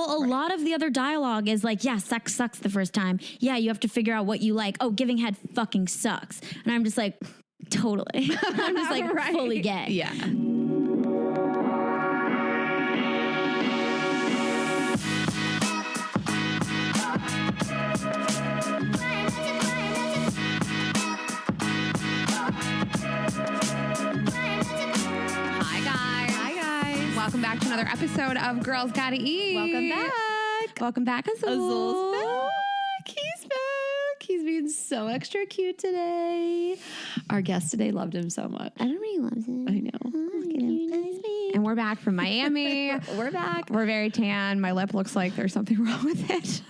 Well, a lot of the other dialogue is like, yeah, sex sucks the first time. Yeah, you have to figure out what you like. Oh, giving head fucking sucks. And I'm just like, totally. I'm just like fully gay. Yeah. Welcome back to another episode of Girls Gotta Eat. Welcome back, Azul. Azul's back. He's back. He's being so extra cute today. Our guest today loved him so much. Everybody loves him. I know. And we're back from Miami. We're back. We're very tan. My lip looks like there's something wrong with it.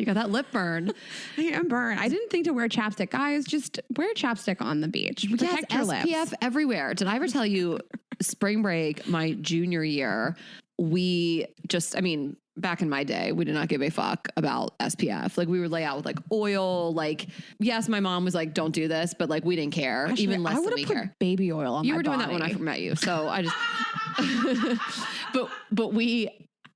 You got that lip burn. I am burned. I didn't think to wear chapstick. Guys, just wear chapstick on the beach. Protect your SPF lips. everywhere. Did I ever tell you, spring break, my junior year, back in my day, we did not give a fuck about SPF. Like, we would lay out with like oil. Like, yes, my mom was like, don't do this, but like, we didn't care. Actually, even less I than we put care. Baby oil on my body. You were doing that when I met you. So I just, but we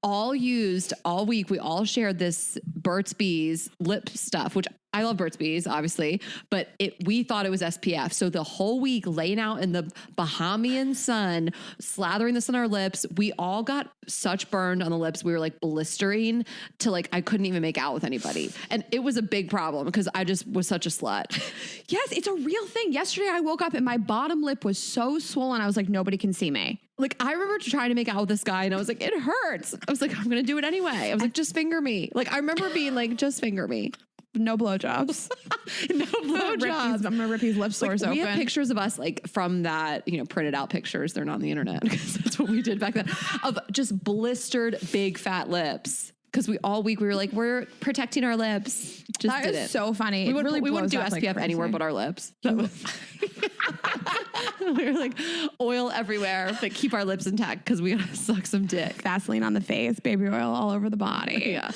all used all week. We all shared this Burt's Bees lip stuff, which I love Burt's Bees, obviously, but we thought it was SPF. So the whole week laying out in the Bahamian sun, slathering this on our lips, we all got such burned on the lips. We were like blistering to like, I couldn't even make out with anybody. And it was a big problem because I just was such a slut. Yes, it's a real thing. Yesterday I woke up and my bottom lip was so swollen. I was like, nobody can see me. Like, I remember trying to make out with this guy and I was like, it hurts. I was like, I'm going to do it anyway. I was like, just finger me. Like, I remember being like, just finger me. No blowjobs. No blowjobs. I'm gonna rip his lip sores open. We have pictures of us like from that, printed out pictures. They're not on the internet because that's what we did back then, of just blistered big fat lips. Because all week we were like, we're protecting our lips. Just that did is it. so funny. We wouldn't do SPF anywhere but our lips. We were like, oil everywhere, but keep our lips intact because we gotta suck some dick. Vaseline on the face, baby oil all over the body. Yeah.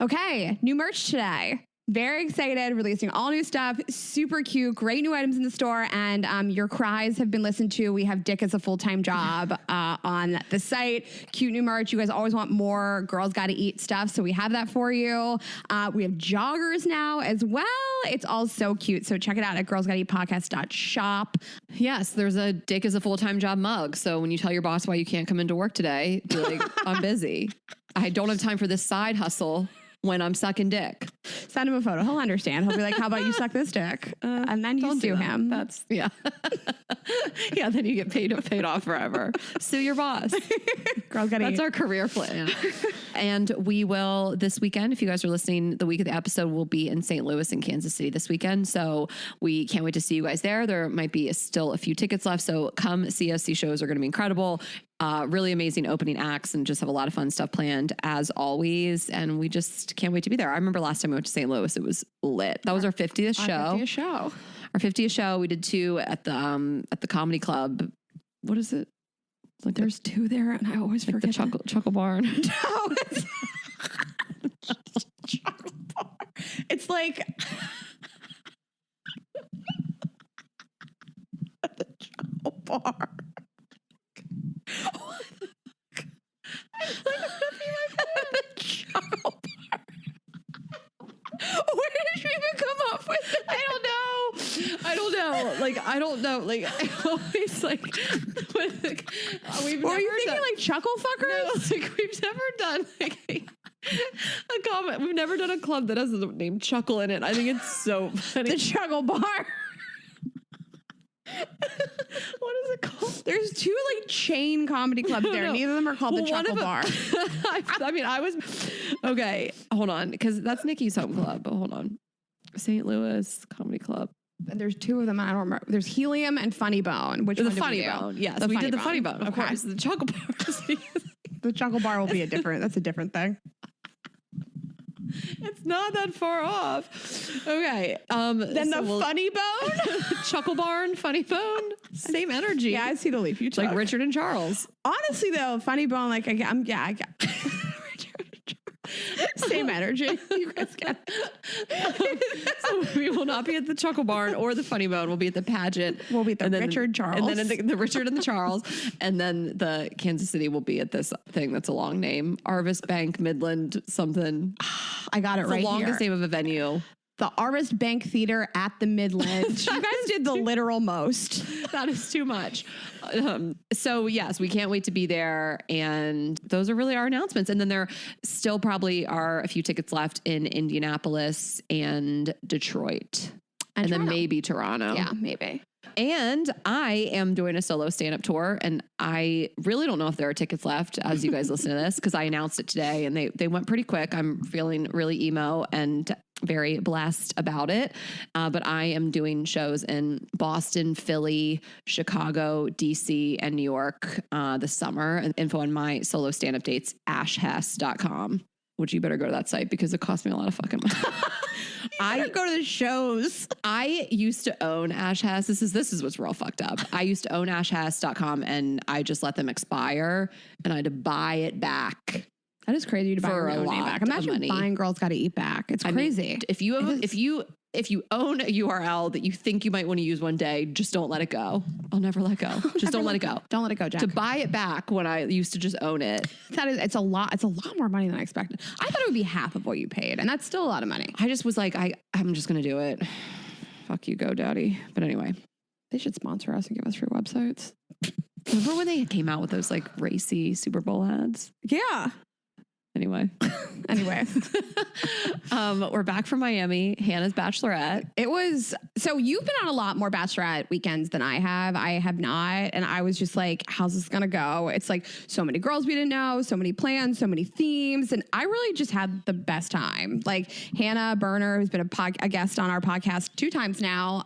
Okay, new merch today. Very excited, releasing all new stuff, super cute, great new items in the store, and your cries have been listened to. We have Dick as a full-time job on the site. Cute new merch. You guys always want more Girls Gotta Eat stuff, so we have that for you. We have joggers now as well. It's all so cute, so check it out at girlsgottaeatpodcast.shop. Yes, there's a Dick as a full-time job mug, so when you tell your boss why you can't come into work today, be like, I'm busy. I don't have time for this side hustle when I'm sucking dick. Send him a photo. He'll understand. He'll be like, how about you suck this dick? And then you sue him. That's, yeah. Yeah, then you get paid off forever. Sue your boss. Girls Gotta That's Eat. our career plan. And we will, this weekend, if you guys are listening, the week of the episode will be in St. Louis and Kansas City this weekend. So we can't wait to see you guys there. There might be still a few tickets left. So come see us. These shows are going to be incredible. Really amazing opening acts and just have a lot of fun stuff planned as always. And we just can't wait to be there. I remember last time we went to St. Louis, it was lit. That was our 50th show. Our 50th show. We did 2 at the comedy club. What is it? Like there's 2 there and I always like forget. The Chuckle Barn. No, it's Chuckle Bar. It's like the Chuckle Bar. The Chuckle Bar. Where did you even come up with it? I don't know. Like, I don't know. Like, I always like, Were you thinking like chuckle fuckers? No, like we've never done like a comment. We've never done a club that has the name Chuckle in it. I think it's so funny. The Chuckle Bar. What is it called? There's 2 like chain comedy clubs there. No. Neither of them are called the Chuckle Bar. I was okay. Hold on, because that's Nikki's home club. But hold on, St. Louis Comedy Club. And there's 2 of them. I don't remember. There's Helium and Funny Bone. Which the one did Funny we do? Bone? Yes, the we funny did the bone. Funny Bone. Of Okay. course, the Chuckle Bar. The Chuckle Bar will be that's a different thing. It's not that far off. Okay. Then the Funny Bone? Chuckle Barn, Funny Bone. Same energy. Yeah, I see the leaf you took. Like Richard and Charles. Honestly though, Funny Bone, like I got Same energy. You guys get So we will not be at the Chuckle Barn or the Funny Bone. We'll be at the pageant. We'll be at the And then- Richard Charles. And then the Richard and the Charles. And then the Kansas City will be at this thing that's a long name. Arvis Bank Midland something. I got it It's right the longest here. name of a venue. The Arvist Bank Theater at the Midland. You guys did the literal most. That is too much. So yes, we can't wait to be there. And those are really our announcements. And then there still probably are a few tickets left in Indianapolis and Detroit. And then Toronto. maybe Toronto. Yeah, maybe. And I am doing a solo stand-up tour, and I really don't know if there are tickets left as you guys listen to this, because I announced it today and they went pretty quick. I'm feeling really emo and very blessed about it. But I am doing shows in Boston, Philly, Chicago, DC, and New York this summer. And info on my solo stand-up dates, ashhess.com, which you better go to that site because it cost me a lot of fucking money. I go to the shows. I used to own Ash Hess. This is what's real fucked up. I used to own ashhess.com and I just let them expire and I had to buy it back. That is crazy to buy For your a own name lot back. of Imagine money. buying Girls Gotta Eat back. It's I mean, crazy. if you own a URL that you think you might want to use one day, just don't let it go. I'll never let go. Just don't let it go. Don't let it go, Jack. To buy it back when I used to just own it. It's a lot more money than I expected. I thought it would be half of what you paid, and that's still a lot of money. I just was like, I'm just going to do it. Fuck you, GoDaddy. But anyway. They should sponsor us and give us free websites. Remember when they came out with those like racy Super Bowl ads? Yeah. Anyway. We're back from Miami. Hannah's bachelorette. It was, so you've been on a lot more bachelorette weekends than I have. I have not. And I was just like, how's this going to go? It's like so many girls we didn't know, so many plans, so many themes. And I really just had the best time. Like Hannah Berner, who's been a guest on our podcast 2 times now,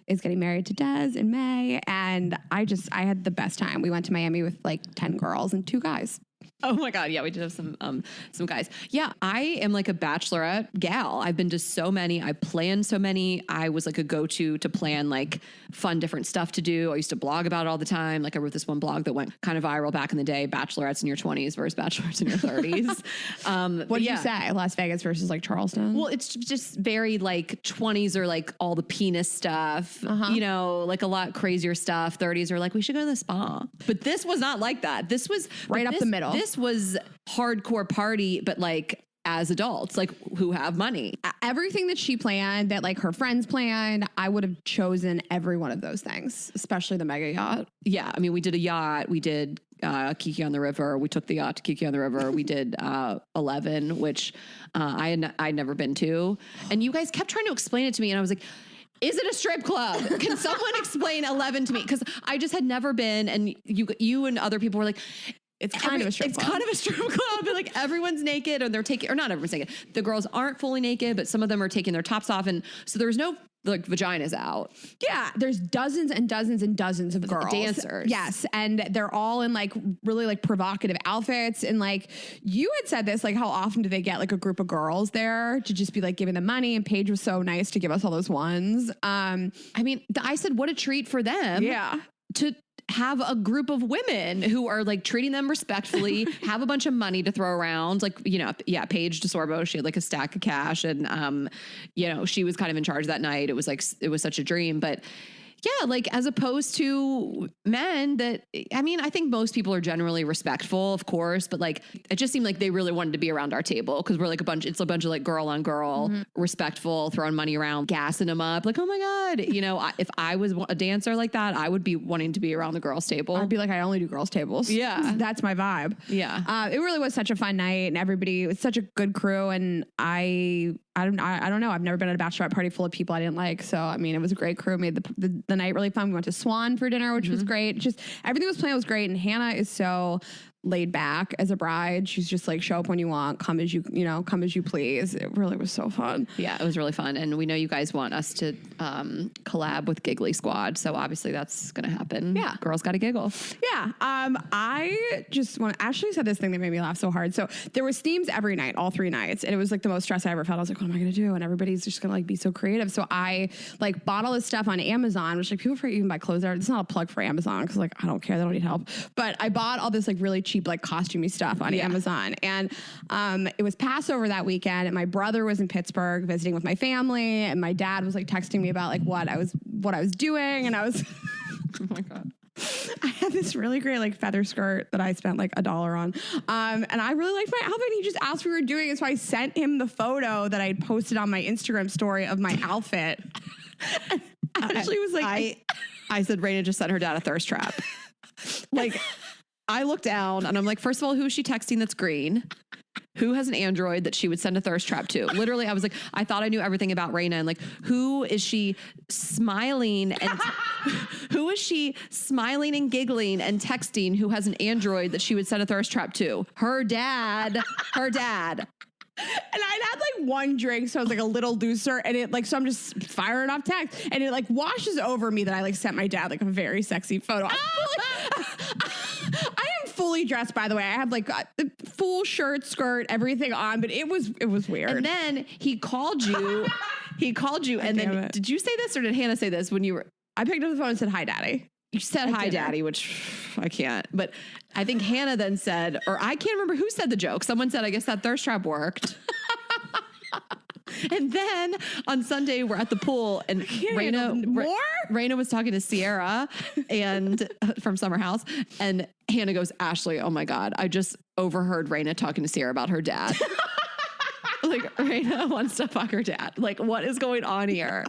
is getting married to Des in May. And I had the best time. We went to Miami with like 10 girls and 2 guys. Oh my God. Yeah, we did have some guys. Yeah, I am like a bachelorette gal. I've been to so many. I planned so many. I was like a go-to to plan like fun, different stuff to do. I used to blog about it all the time. Like I wrote this one blog that went kind of viral back in the day, bachelorettes in your 20s versus bachelorettes in your 30s. What did you say? Las Vegas versus like Charleston? Well, it's just very like 20s are like all the penis stuff, you know, like a lot crazier stuff. 30s are like, we should go to the spa. But this was not like that. This was Right up the middle. This was hardcore party, but like as adults, like who have money. Everything that she planned, that like her friends planned, I would have chosen every one of those things, especially the mega yacht. Yeah. I mean, we did a yacht. We did Kiki on the River. We took the yacht to Kiki on the River. We did 11, which I'd never been to. And you guys kept trying to explain it to me. And I was like, is it a strip club? Can someone explain 11 to me? Because I just had never been. And you and other people were like, It's kind of a strip club. It's kind of a strip club. And like everyone's naked and they're taking, or not everyone's naked. The girls aren't fully naked, but some of them are taking their tops off. And so there's no like vaginas out. Yeah, there's dozens and dozens and dozens of girls. Dancers. Yes, and they're all in like really like provocative outfits. And like you had said this, like how often do they get like a group of girls there to just be like giving them money? And Paige was so nice to give us all those ones. I mean, I said, what a treat for them. Yeah. To have a group of women who are like treating them respectfully, have a bunch of money to throw around. Like, you know, yeah, Paige DeSorbo, she had like a stack of cash and, you know, she was kind of in charge that night. It was like, it was such a dream, but yeah, like as opposed to men that, I mean, I think most people are generally respectful, of course, but like, it just seemed like they really wanted to be around our table because we're like it's a bunch of like girl on girl, respectful, throwing money around, gassing them up. Like, oh my God, you know, if I was a dancer like that, I would be wanting to be around the girls table. I'd be like, I only do girls tables. Yeah. That's my vibe. Yeah. It really was such a fun night and everybody, it was such a good crew. And I don't know. I've never been at a bachelorette party full of people I didn't like. So, I mean, it was a great crew. Made the night really fun. We went to Swan for dinner, which was great. Just everything was planned was great. And Hannah is so laid back as a bride. She's just like, show up when you want, come as you please. It really was so fun. Yeah, it was really fun. And we know you guys want us to collab with Giggly Squad. So obviously that's going to happen. Yeah. Girls got to giggle. Yeah. I just want Ashley said this thing that made me laugh so hard. So there was themes every night, all 3 nights. And it was like the most stress I ever felt. I was like, what am I going to do? And everybody's just going to like be so creative. So I like bought all this stuff on Amazon, which like people forget you can buy clothes there. It's not a plug for Amazon because like, I don't care. They don't need help. But I bought all this like really cheap cheap like costumey stuff on Amazon. And it was Passover that weekend, and my brother was in Pittsburgh visiting with my family, and my dad was like texting me about like what I was doing, and I was Oh my God. I had this really great like feather skirt that I spent like $1 on. And I really liked my outfit. He just asked what we were doing. And so I sent him the photo that I had posted on my Instagram story of my outfit. Ashley was like, I said, Raina just sent her dad a thirst trap. Like, I looked down and I'm like, first of all, who is she texting that's green? Who has an Android that she would send a thirst trap to? Literally, I was like, I thought I knew everything about Raina. And like, who is she smiling and who is she smiling and giggling and texting who has an Android that she would send a thirst trap to? Her dad. Her dad. and I'd had like one drink, so I was like a little looser, and it like, so I'm just firing off text, and it like washes over me that I like sent my dad like a very sexy photo. I am fully dressed, by the way. I had like the full shirt, skirt, everything on, but it was weird. And then he called you. And then did you say this or did Hannah say this when you were? I picked up the phone and said, "Hi, Daddy." You said hi, Daddy, which I can't. But I think Hannah then said, or I can't remember who said the joke. Someone said, I guess that thirst trap worked. And then on Sunday, we're at the pool and Raina was talking to Sierra and from Summer House. And Hannah goes, Ashley, oh my God, I just overheard Raina talking to Sierra about her dad. Like, Raina wants to fuck her dad. Like, what is going on here?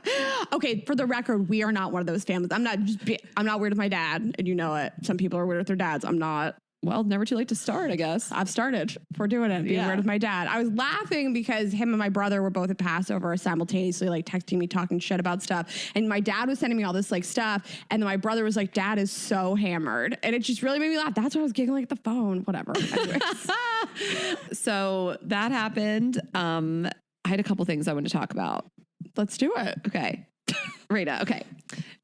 Okay, for the record, we are not one of those families. I'm not weird with my dad, and you know it. Some people are weird with their dads. I'm not. Well, never too late to start, I guess. I've started. We're doing it. Being weird with my dad. I was laughing because him and my brother were both at Passover simultaneously, like texting me, talking shit about stuff. And my dad was sending me all this like stuff. And then my brother was like, Dad is so hammered. And it just really made me laugh. That's why I was giggling at the phone. Whatever. So that happened. I had a couple things I want to talk about. Let's do it. Okay. Rita. Okay.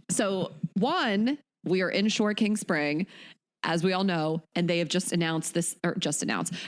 So one, we are in Shore King Spring, as we all know, and they have just announced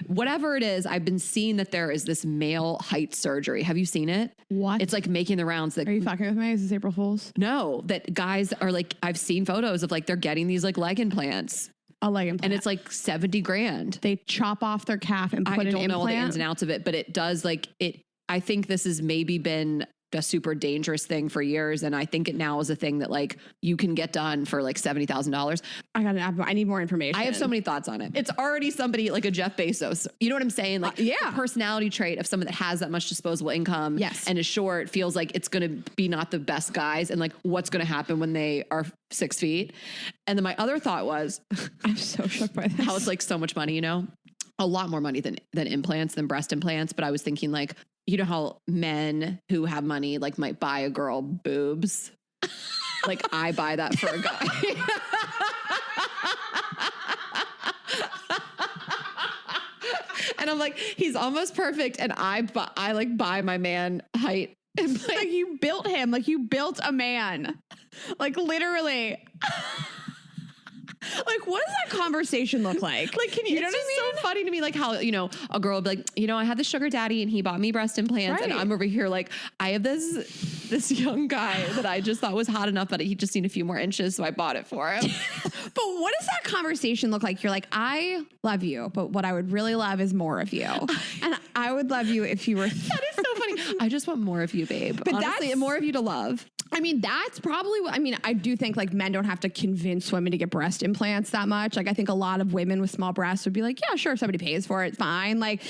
whatever it is. I've been seeing that there is this male height surgery. Have you seen it? What? It's like making the rounds. That, are you fucking with me? Is this April Fool's? No, that guys are like, I've seen photos of like, they're getting these like leg implants. A leg implant. And it's like $70,000. They chop off their calf and put an implant. I don't know all the ins and outs of it, but it does like it. I think this has maybe been a super dangerous thing for years. And I think it now is a thing that like you can get done for like $70,000. I need more information. I have so many thoughts on it. It's already somebody like a Jeff Bezos. You know what I'm saying? Like the personality trait of someone that has that much disposable income and is short feels like it's going to be not the best guys. And like, what's going to happen when they are 6 feet? And then my other thought was, I'm so shocked by this. How it's like so much money, you know, a lot more money than implants, than breast implants. But I was thinking like, you know how men who have money like might buy a girl boobs? Like I buy that for a guy. And I'm like, he's almost perfect. And I like buy my man height. Like you built him, like you built a man, like literally. Like, what does that conversation look like? Like, can you know what I mean? So funny to me, like how, you know, a girl would be like, you know, I had this sugar daddy and he bought me breast implants. Right. And I'm over here like, I have this young guy that I just thought was hot enough, but he just needed a few more inches. So I bought it for him. But what does that conversation look like? You're like, I love you, but what I would really love is more of you. And I would love you if you were. That is so funny. I just want more of you, babe. But honestly, more of you to love. I mean, that's probably what, I mean, I do think like men don't have to convince women to get breast implants that much. Like I think a lot of women with small breasts would be like, yeah, sure. If somebody pays for it, it's fine. Like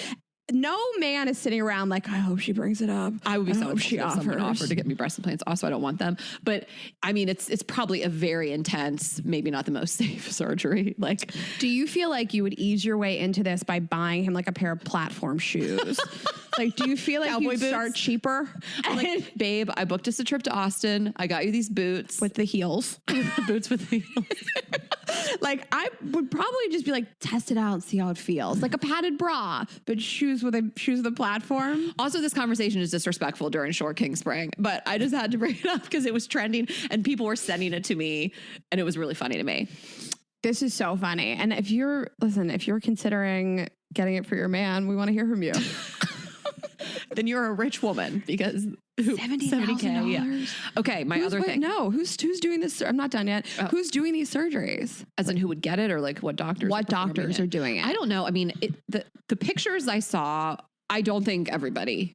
no man is sitting around like, I hope she brings it up. I would be so if someone offered to get me breast implants. Also, I don't want them. But I mean, it's probably a very intense, maybe not the most safe surgery. Like, do you feel like you would ease your way into this by buying him like a pair of platform shoes? Like, do you feel like you'd start cheaper? I'm like, babe, I booked us a trip to Austin. I got you these boots. With the heels. Boots with the heels. Like, I would probably just be like, test it out and see how it feels. Like a padded bra, but shoes with a platform. Also, this conversation is disrespectful during Shore King Spring, but I just had to bring it up because it was trending and people were sending it to me and it was really funny to me. This is so funny. And if you're considering getting it for your man, we want to hear from you. Then you're a rich woman because $70,000. Yeah. Okay, my other thing. No, who's doing this? I'm not done yet. Who's doing these surgeries? As in who would get it, or like what doctors? What doctors are doing it? I don't know. I mean, the pictures I saw, I don't think everybody.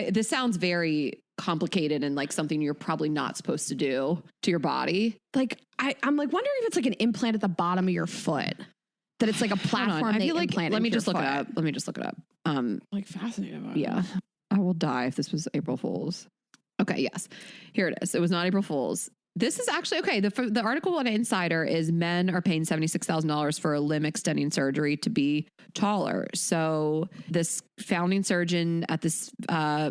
This sounds very complicated and like something you're probably not supposed to do to your body. Like I'm like wondering if it's like an implant at the bottom of your foot. That it's like a platform. I feel like implant. Let me into just your look it foot. up. Let me just look it up. Like fascinated about Yeah. I will die if this was April Fool's. Okay, yes. Here it is. It was not April Fool's. This is actually okay. The article on Insider is men are paying $76,000 for a limb extending surgery to be taller. So this founding surgeon at this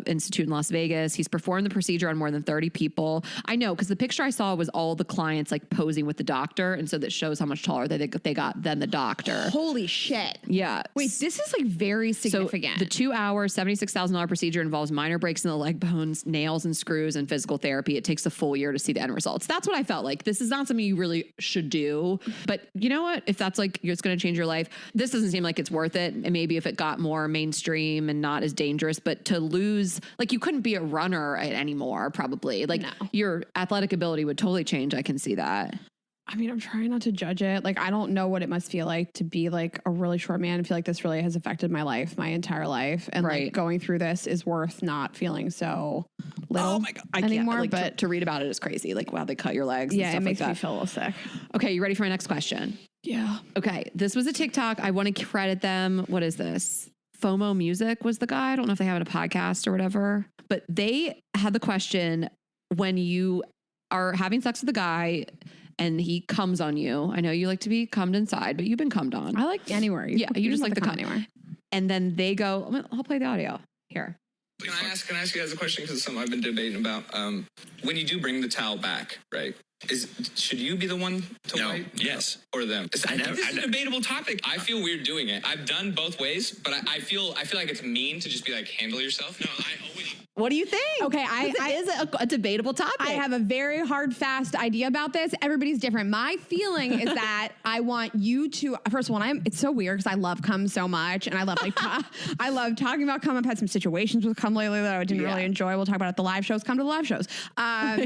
institute in Las Vegas, he's performed the procedure on more than 30 people. I know because the picture I saw was all the clients like posing with the doctor, and so that shows how much taller they got than the doctor. Holy shit! Yeah. Wait, this is like very significant. So the 2-hour, $76,000 procedure involves minor breaks in the leg bones, nails and screws, and physical therapy. It takes a full year to see the end results. That's what I felt like. This is not something you really should do. But you know what? If that's like, it's going to change your life, this doesn't seem like it's worth it. And maybe if it got more mainstream and not as dangerous, but to lose, like you couldn't be a runner anymore, probably. Like your athletic ability would totally change. I can see that. I mean, I'm trying not to judge it. Like, I don't know what it must feel like to be like a really short man. I feel like this really has affected my life, my entire life. And like going through this is worth not feeling so little oh my God. I anymore. Can't, like, but to read about it is crazy. Like, wow, they cut your legs. Yeah, and stuff it makes like me that. feel a little sick. Okay, you ready for my next question? Yeah. Okay, this was a TikTok. I want to credit them. What is this? FOMO Music was the guy. I don't know if they have a podcast or whatever, but they had the question, when you are having sex with a guy and he comes on you. I know you like to be cummed inside, but you've been cummed on. I like anywhere. You just like the cum anywhere. And then they go, I'll play the audio here. Can I ask you guys a question? Because it's something I've been debating about. When you do bring the towel back, right? Should you be the one to wipe? Yes. Or them? This is a debatable topic. I feel weird doing it. I've done both ways, but I feel like it's mean to just be like, handle yourself. No, I always... What do you think? Okay, it is a debatable topic. I have a very hard, fast idea about this. Everybody's different. My feeling is that I want you to, first of all, it's so weird because I love cum so much. And I love I love talking about cum. I've had some situations with cum lately that I didn't really enjoy. We'll talk about it at the live shows. Come to the live shows. I'm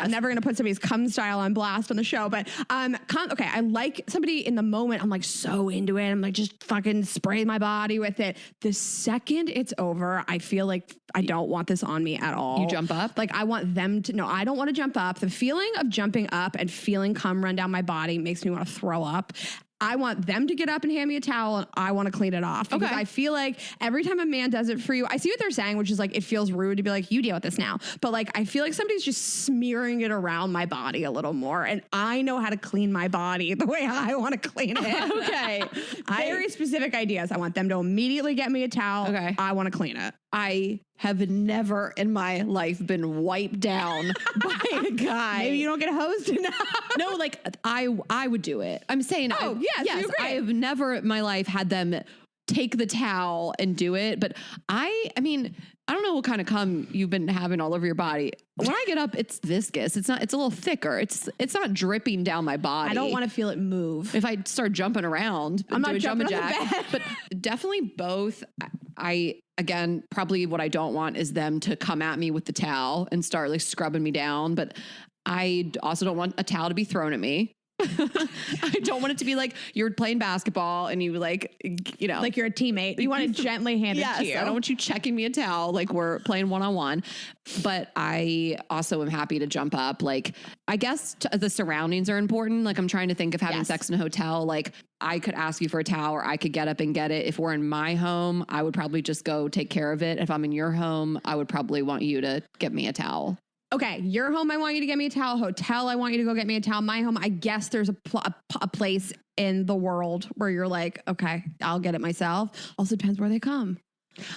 never going to put somebody's cum style on blast on the show. But okay, I like somebody in the moment. I'm like so into it. I'm like just fucking spray my body with it. The second it's over, I feel like I don't want this on me at all. You jump up? Like I want them to, no, I don't want to jump up. The feeling of jumping up and feeling cum run down my body makes me want to throw up. I want them to get up and hand me a towel and I want to clean it off. Because I feel like every time a man does it for you, I see what they're saying, which is like, it feels rude to be like, you deal with this now. But like, I feel like somebody's just smearing it around my body a little more. And I know how to clean my body the way I want to clean it. Okay. Very specific ideas. I want them to immediately get me a towel. Okay. I want to clean it. I have never in my life been wiped down by a guy. Maybe you don't get hosed enough. No, like I would do it. I'm saying, yes, you agree. I have never in my life had them take the towel and do it. But I mean, I don't know what kind of cum you've been having all over your body. When I get up, it's viscous. It's a little thicker. It's not dripping down my body. I don't want to feel it move. If I start jumping around, I'm not jumping on the bed. But definitely both. Again, probably what I don't want is them to come at me with the towel and start like scrubbing me down. But I also don't want a towel to be thrown at me. I don't want it to be like you're playing basketball and you like, you know, like you're a teammate. You want it gently handed to you. I don't want you checking me a towel like we're playing one-on-one. But I also am happy to jump up. Like, I guess the surroundings are important. Like, I'm trying to think of having sex in a hotel. Like, I could ask you for a towel or I could get up and get it. If we're in my home, I would probably just go take care of it. If I'm in your home, I would probably want you to get me a towel. Okay, your home, I want you to get me a towel. Hotel, I want you to go get me a towel. My home, I guess there's a place in the world where you're like, okay, I'll get it myself. Also depends where they come.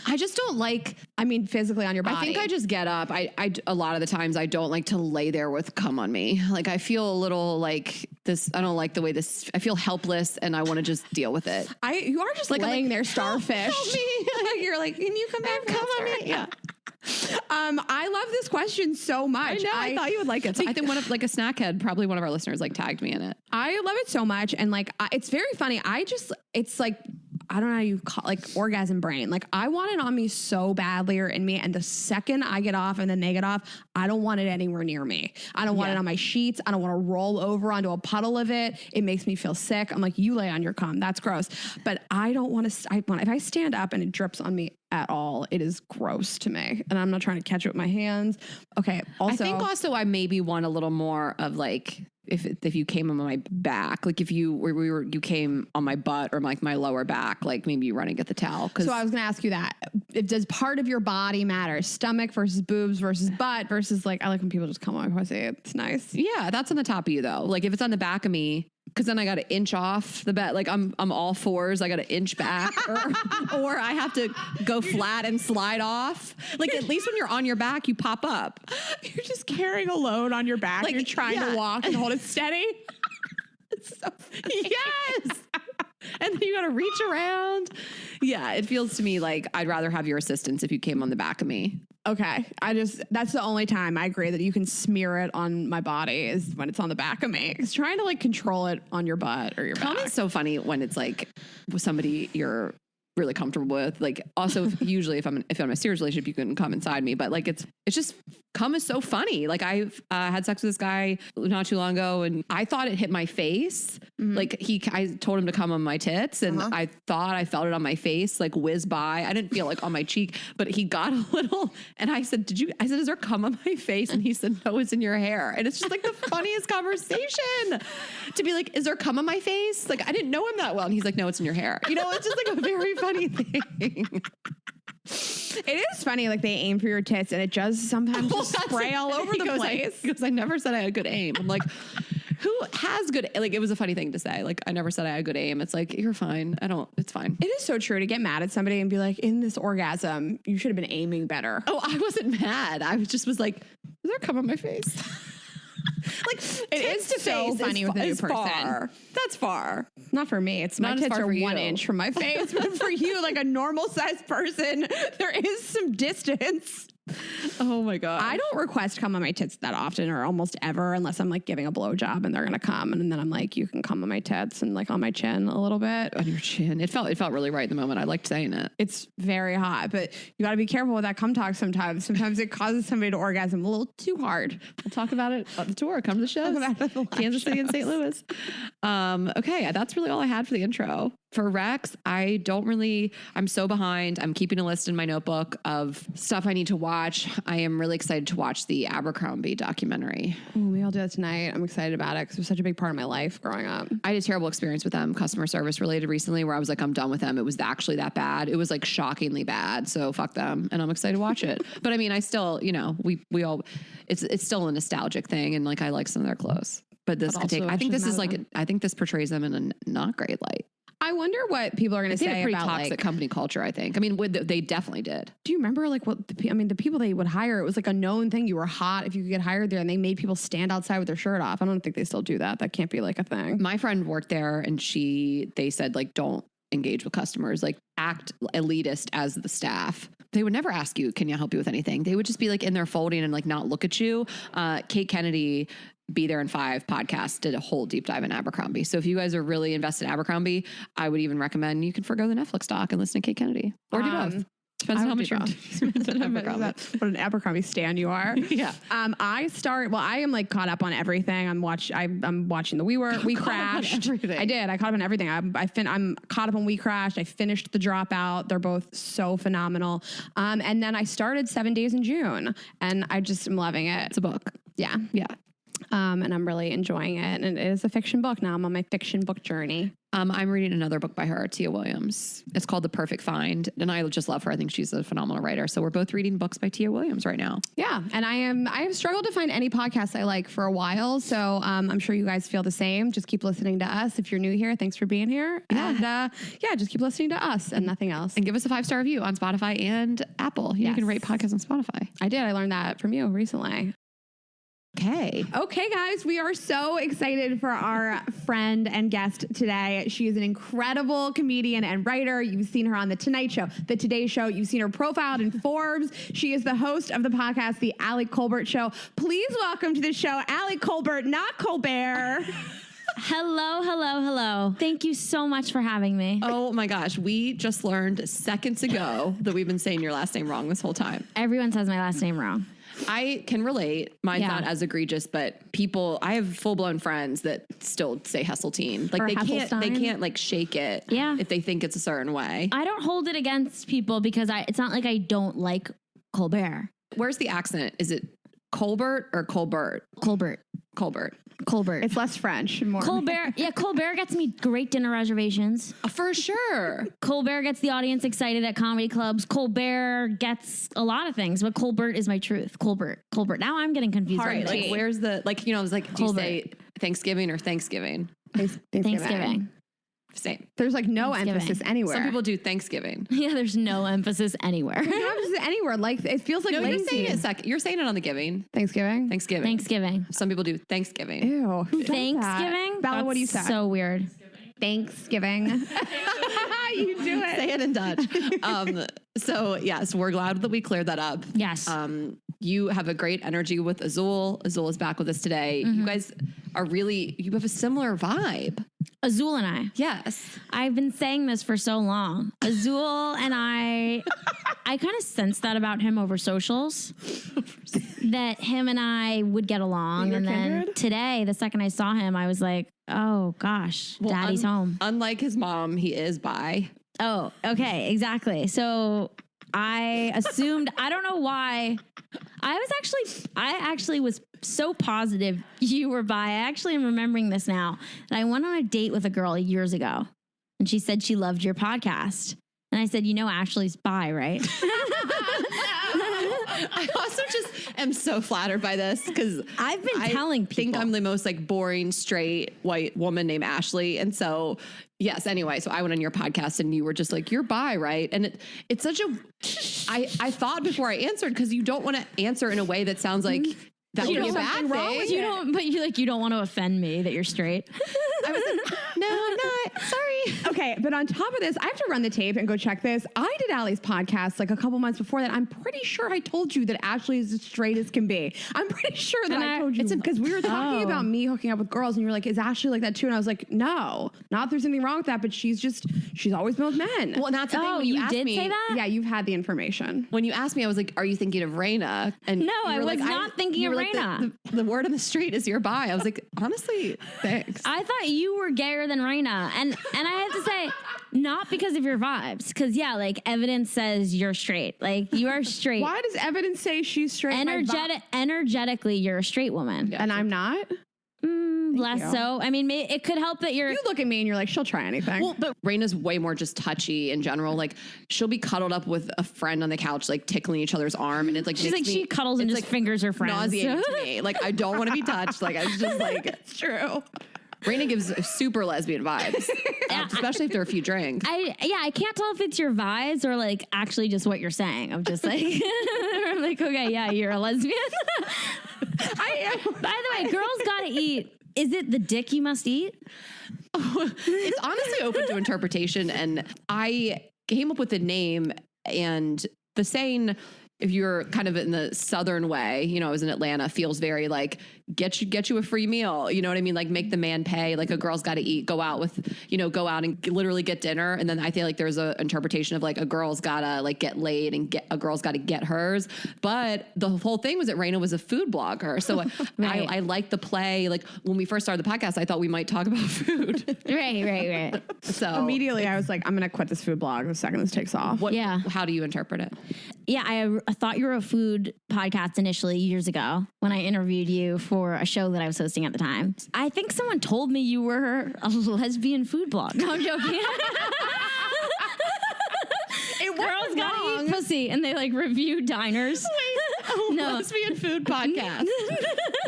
I just don't like, I mean, physically on your body. I think I just get up. I a lot of the times I don't like to lay there with cum on me. Like I feel a little like this. I don't like the way this, I feel helpless and I want to just deal with it. You are just like laying there starfish. Help me. You're like, can you come back? Come on me. Yeah. I love this question so much. I know. I thought you would like it. So I think like a snackhead, probably one of our listeners like tagged me in it. I love it so much. And like, it's very funny. It's like, I don't know how you call like orgasm brain. Like I want it on me so badly or in me. And the second I get off and then they get off, I don't want it anywhere near me. I don't want it on my sheets. I don't want to roll over onto a puddle of it. It makes me feel sick. I'm like, you lay on your cum. That's gross. But I don't want to, if I stand up and it drips on me at all, it is gross to me. And I'm not trying to catch it with my hands. Okay. Also, I think also I maybe want a little more of like, if you came on my back, like if you came on my butt or like my lower back, like maybe you run and get the towel. So I was going to ask you that. Does part of your body matter? Stomach versus boobs versus butt versus like, I like when people just come on my pussy. It's nice. Yeah, that's on the top of you though. Like if it's on the back of me, because then I got to inch off the bed. Like I'm all fours. I got to inch back, or I have to go flat and slide off. Like at least when you're on your back, you pop up. You're just carrying a load on your back. Like, you're trying to walk and hold it steady. It's so funny. Yes. And then you got to reach around. Yeah, it feels to me like I'd rather have your assistance if you came on the back of me. Okay. That's the only time I agree that you can smear it on my body is when it's on the back of me. It's trying to like control it on your butt or your back. It's so funny when it's like with somebody you're really comfortable with. Like also usually if I'm in a serious relationship, you can come inside me, but like it's just cum is so funny. Like I've had sex with this guy not too long ago and I thought it hit my face. Mm-hmm. Like I told him to come on my tits and I thought I felt it on my face, like whiz by. I didn't feel like on my cheek, but he got a little and I said, is there cum on my face? And he said, no, it's in your hair. And it's just like the funniest conversation to be like, is there cum on my face? Like I didn't know him that well. And he's like, no, it's in your hair. You know, it's just like a very funny thing. It is funny, like they aim for your tits and it does sometimes just spray all over the place. Because I never said I had good aim. I'm like, who has good, like it was a funny thing to say. Like I never said I had good aim. It's like, you're fine. It's fine. It is so true to get mad at somebody and be like, in this orgasm, you should have been aiming better. Oh, I wasn't mad. I was like, is there cum on my face? Like it is so funny with a new person. Far. That's far. Not for me. It's my tits are 1 inch from my face. But for you, like a normal sized person, there is some distance. Oh my God. I don't request come on my tits that often or almost ever unless I'm like giving a blowjob and they're going to come. And then I'm like, you can come on my tits and like on my chin a little bit. On your chin. It felt really right in the moment. I liked saying it. It's very hot, but you got to be careful with that cum talk sometimes. Sometimes it causes somebody to orgasm a little too hard. We'll talk about it on the tour. Come to the shows. Kansas City and St. Louis. Okay. That's really all I had for the intro. For Rex, I'm so behind. I'm keeping a list in my notebook of stuff I need to watch. I am really excited to watch the Abercrombie documentary. Ooh, we all do that tonight. I'm excited about it because it was such a big part of my life growing up. I had a terrible experience with them, customer service related recently, where I was like, I'm done with them. It was actually that bad. It was like shockingly bad. So fuck them. And I'm excited to watch it. But I mean, I still, we all, it's still a nostalgic thing. And like, I like some of their clothes, but this could take, I think this is like, I think this portrays them in a not great light. I wonder what people are going to say pretty about toxic like company culture. I think. I mean, they definitely did. Do you remember like the people they would hire? It was like a known thing. You were hot if you could get hired there, and they made people stand outside with their shirt off. I don't think they still do that. That can't be like a thing. My friend worked there, and they said like, don't engage with customers, like act elitist as the staff. They would never ask you, can you help you with anything? They would just be like in there folding and like not look at you. Kate Kennedy, Be There in 5 podcast did a whole deep dive in Abercrombie. So if you guys are really invested in Abercrombie, I would even recommend you can forgo the Netflix doc and listen to Kate Kennedy. Or do both. Depends on how much you're what an Abercrombie stan you are. Yeah. I am like caught up on everything. I'm watching the We Crashed. I did. I caught up on everything. I'm caught up on We Crashed. I finished The Dropout. They're both so phenomenal. And then I started 7 Days in June, and I just am loving it. It's a book. Yeah. Yeah. And I'm really enjoying it. And it is a fiction book now. I'm on my fiction book journey. I'm reading another book by her, Tia Williams. It's called The Perfect Find. And I just love her. I think she's a phenomenal writer. So we're both reading books by Tia Williams right now. Yeah. And I have struggled to find any podcasts I like for a while. So I'm sure you guys feel the same. Just keep listening to us. If you're new here, thanks for being here. Yeah. And just keep listening to us and nothing else. And give us a 5-star review on Spotify and Apple. You can rate podcasts on Spotify. I did. I learned that from you recently. Okay, guys, we are so excited for our friend and guest today. She is an incredible comedian and writer. You've seen her on The Tonight Show, The Today Show. You've seen her profiled in Forbes. She is the host of the podcast, The Allie Kolber Show. Please welcome to the show, Allie Kolber, not Kolber. Hello. Thank you so much for having me. Oh my gosh. We just learned seconds ago that we've been saying your last name wrong this whole time. Everyone says my last name wrong. I can relate. Mine's Yeah. not as egregious, but I have full blown friends that still say Hesseltine. Like Or they Hesselstein. can't like shake it. Yeah. If they think it's a certain way. I don't hold it against people because it's not like I don't like Kolber. Where's the accent? Is it Kolbert or Kolbert? Colbert. It's less French and more. Colbert. Yeah, Colbert gets me great dinner reservations. For sure. Colbert gets the audience excited at comedy clubs. Colbert gets a lot of things, but Colbert is my truth. Colbert. Now I'm getting confused. Hard already. Like where's the I was like, do you Kolbert. say Thanksgiving or Thanksgiving? Thanksgiving. Same. There's like no Thanksgiving. emphasis anywhere. Some people do Thanksgiving. Yeah, there's no emphasis anywhere. no emphasis anywhere. Like it feels like No, you're lazy. saying it you're saying it on the giving. Thanksgiving. Thanksgiving. Some people do Thanksgiving. Ew. Who does Thanksgiving? that? Bella, what do you say? That's so weird. Thanksgiving. You do it. Say it in Dutch. So yes, we're glad that we cleared that up. Yes. You have a great energy with Azul. Azul is back with us today. You guys you have a similar vibe. Azul and I. Yes. I've been saying this for so long. Azul and I kind of sensed that about him over socials, that him and I would get along. You're And then kindred? today, the second I saw him, I was like, oh gosh, daddy's home. Unlike his mom, he is bi. Oh, okay, exactly. So I assumed, I don't know why. I actually was so positive you were bi. I actually am remembering this now. That I went on a date with a girl years ago, and she said she loved your podcast. And I said, Ashley's bi, right? I also just am so flattered by this because I've been telling I think people. I'm the most like boring straight white woman named Ashley, and so yes. Anyway, so I went on your podcast and you were just like, "You're bi, right?" And it's such a. I thought before I answered because you don't want to answer in a way that sounds like that would be a bad thing. You don't want to offend me that you're straight. I was like, no, I'm not. Sorry. Okay, but on top of this, I have to run the tape and go check this. I did Allie's podcast like a couple months before that. I'm pretty sure I told you that Ashley is as straight as can be. I'm pretty sure that I told you because we were talking about me hooking up with girls, and you were like, "Is Ashley like that too?" And I was like, "No, not that there's anything wrong with that, but she's always been with men." Well, and that's the thing. When you asked did me, say that? Yeah, you've had the information. When you asked me, I was like, "Are you thinking of Raina?" And No, you I were was like, not thinking you of were like, Raina. The word on the street is you're bi. I was like, honestly, thanks. I thought you were gayer than Raina, and I have to say, not because of your vibes, because like evidence says you're straight, like you are straight. Why does evidence say she's straight? Energetically, you're a straight woman. And I'm not. Less you. so. I mean, it could help that you're. You look at me and you're like, she'll try anything. Well, but Raina's way more just touchy in general. Like she'll be cuddled up with a friend on the couch, like tickling each other's arm, and it's like She's like, she cuddles and it's, just fingers her friends. nauseating to me. Like I don't want to be touched. Like I was just like, it's true. Raina gives super lesbian vibes, especially if there are a few drinks. I can't tell if it's your vibes or like actually just what you're saying. I'm just like, I'm like, okay, yeah, you're a lesbian. I am. By the way, girls gotta eat. Is it the dick you must eat? It's honestly open to interpretation, and I came up with the name and the saying. If you're kind of in the southern way, I was in Atlanta, feels very like get you a free meal. You know what I mean? Like make the man pay. Like a girl's got to eat. Go out and literally get dinner. And then I feel like there's a interpretation of like a girl's gotta like get laid and a girl's got to get hers. But the whole thing was that Raina was a food blogger, so Right. I like the play. Like when we first started the podcast, I thought we might talk about food. Right. So immediately I was like, I'm going to quit this food blog the second this takes off. Yeah. How do you interpret it? Yeah, I thought you were a food podcast initially years ago when I interviewed you for a show that I was hosting at the time. I think someone told me you were a lesbian food blog. No, I'm joking. Girls gotta eat pussy, and they like review diners. No. Lesbian food podcast.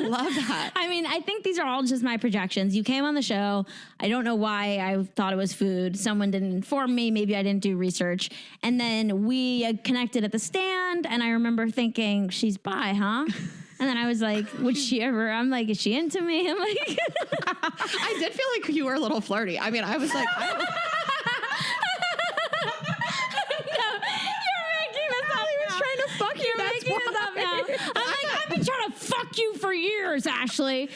Love that. I mean, I think these are all just my projections. You came on the show. I don't know why I thought it was food. Someone didn't inform me. Maybe I didn't do research. And then we connected at the stand, and I remember thinking, she's bi, huh? And then I was like, would she ever? I'm like, is she into me? I'm like, I did feel like you were a little flirty. I mean, I was like, no, you're making this up now. Trying to fuck you. You're making this up now. I'm like, I've been trying to fuck you for years, Ashley.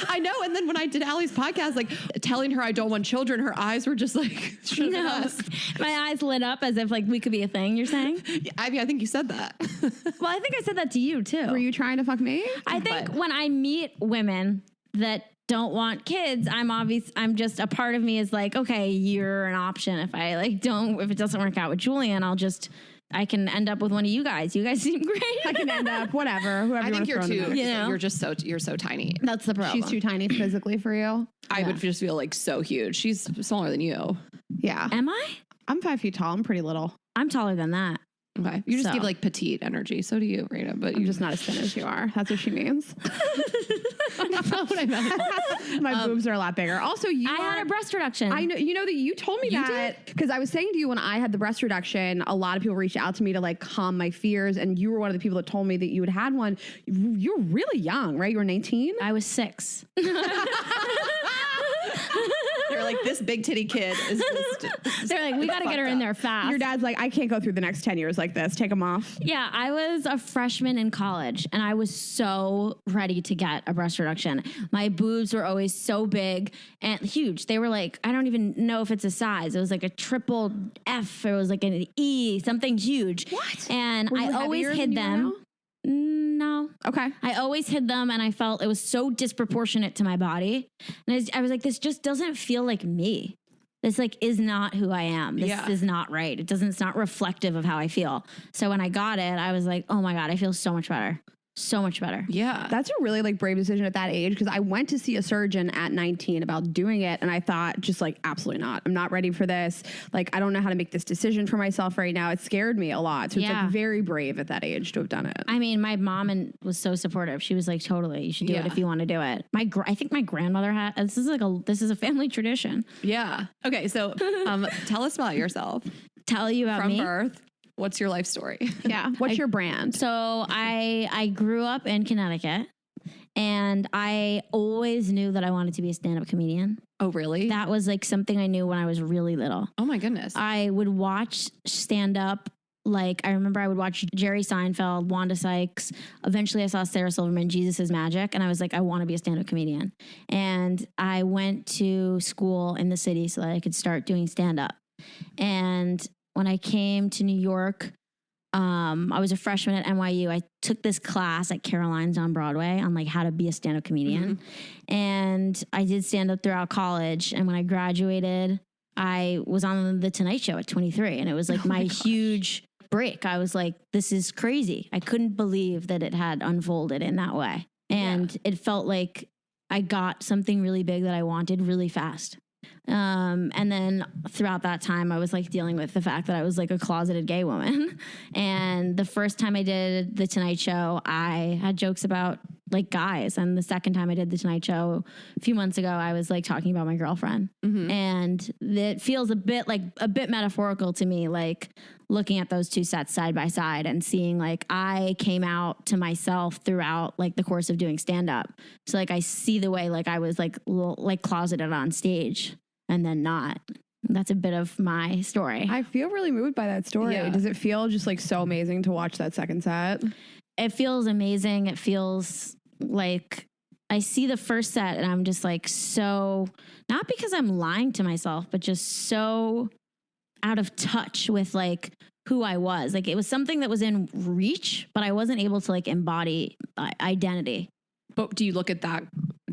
I know. And then when I did Allie's podcast, like telling her I don't want children, her eyes were just like, No. My eyes lit up as if like we could be a thing, you're saying? I mean, I think you said that. Well, I think I said that to you too. Were you trying to fuck me? I think when I meet women that don't want kids, I'm just, a part of me is like, okay, you're an option. If it doesn't work out with Julian, I can end up with one of you guys. You guys seem great. I can end up whatever. Whoever I think you're too. You know? You're so tiny. That's the problem. She's too tiny physically for you. I would just feel like so huge. She's smaller than you. Yeah. Am I? I'm 5 feet tall. I'm pretty little. I'm taller than that. Okay. You just So. give like petite energy. So do you, Rita. But I'm just not as thin as you are. That's what she means. That's not what I meant. My boobs are a lot bigger. Also, I had a breast reduction. I know, you know that you told me that because I was saying to you when I had the breast reduction, a lot of people reached out to me to like calm my fears, and you were one of the people that told me that you had one. You're really young, right? You were 19. I was 6. They're like, this big titty kid is just. They're like, we got to get her in there fast. Your dad's like, I can't go through the next 10 years like this. Take them off. Yeah, I was a freshman in college and I was so ready to get a breast reduction. My boobs were always so big and huge. They were like, I don't even know if it's a size. It was like a triple F. It was like an E, something huge. What? And Were you I always heavier hid than you are them. No. Okay. I always hid them and I felt it was so disproportionate to my body. And I was like, this just doesn't feel like me. This like is not who I am. This is not right. It's not reflective of how I feel. So when I got it, I was like, oh my God, I feel so much better. So much better. Yeah. That's a really like brave decision at that age because I went to see a surgeon at 19 about doing it and I thought just like absolutely not. I'm not ready for this. Like I don't know how to make this decision for myself right now. It scared me a lot. So it's like very brave at that age to have done it. I mean, my mom was so supportive. She was like, totally, you should do it if you want to do it. I think my grandmother had, this is a family tradition. Yeah. Okay. So tell us about yourself. Tell you about From me. birth. What's your life story? Yeah. What's your brand? So I grew up in Connecticut and I always knew that I wanted to be a stand-up comedian. Oh, really? That was like something I knew when I was really little. Oh my goodness. I would watch stand-up. Like I remember I would watch Jerry Seinfeld, Wanda Sykes. Eventually I saw Sarah Silverman, Jesus is Magic. And I was like, I want to be a stand-up comedian. And I went to school in the city so that I could start doing stand-up. And when I came to New York, I was a freshman at NYU. I took this class at Caroline's on Broadway on like how to be a stand-up comedian. And I did stand-up throughout college. And when I graduated, I was on The Tonight Show at 23. And it was like my huge break. I was like, this is crazy. I couldn't believe that it had unfolded in that way. And it felt like I got something really big that I wanted really fast. And then throughout that time, I was like dealing with the fact that I was like a closeted gay woman. And the first time I did The Tonight Show, I had jokes about like guys. And the second time I did The Tonight Show a few months ago, I was like talking about my girlfriend. And it feels a bit metaphorical to me, like looking at those two sets side by side and seeing like I came out to myself throughout like the course of doing stand up. So like I see the way like I was like closeted on stage and then not. That's a bit of my story. I feel really moved by that story. Yeah. Does it feel just like so amazing to watch that second set? It feels amazing. It feels like I see the first set and I'm just like so, not because I'm lying to myself, but just so out of touch with like who I was. Like it was something that was in reach, but I wasn't able to like embody identity. But do you look at that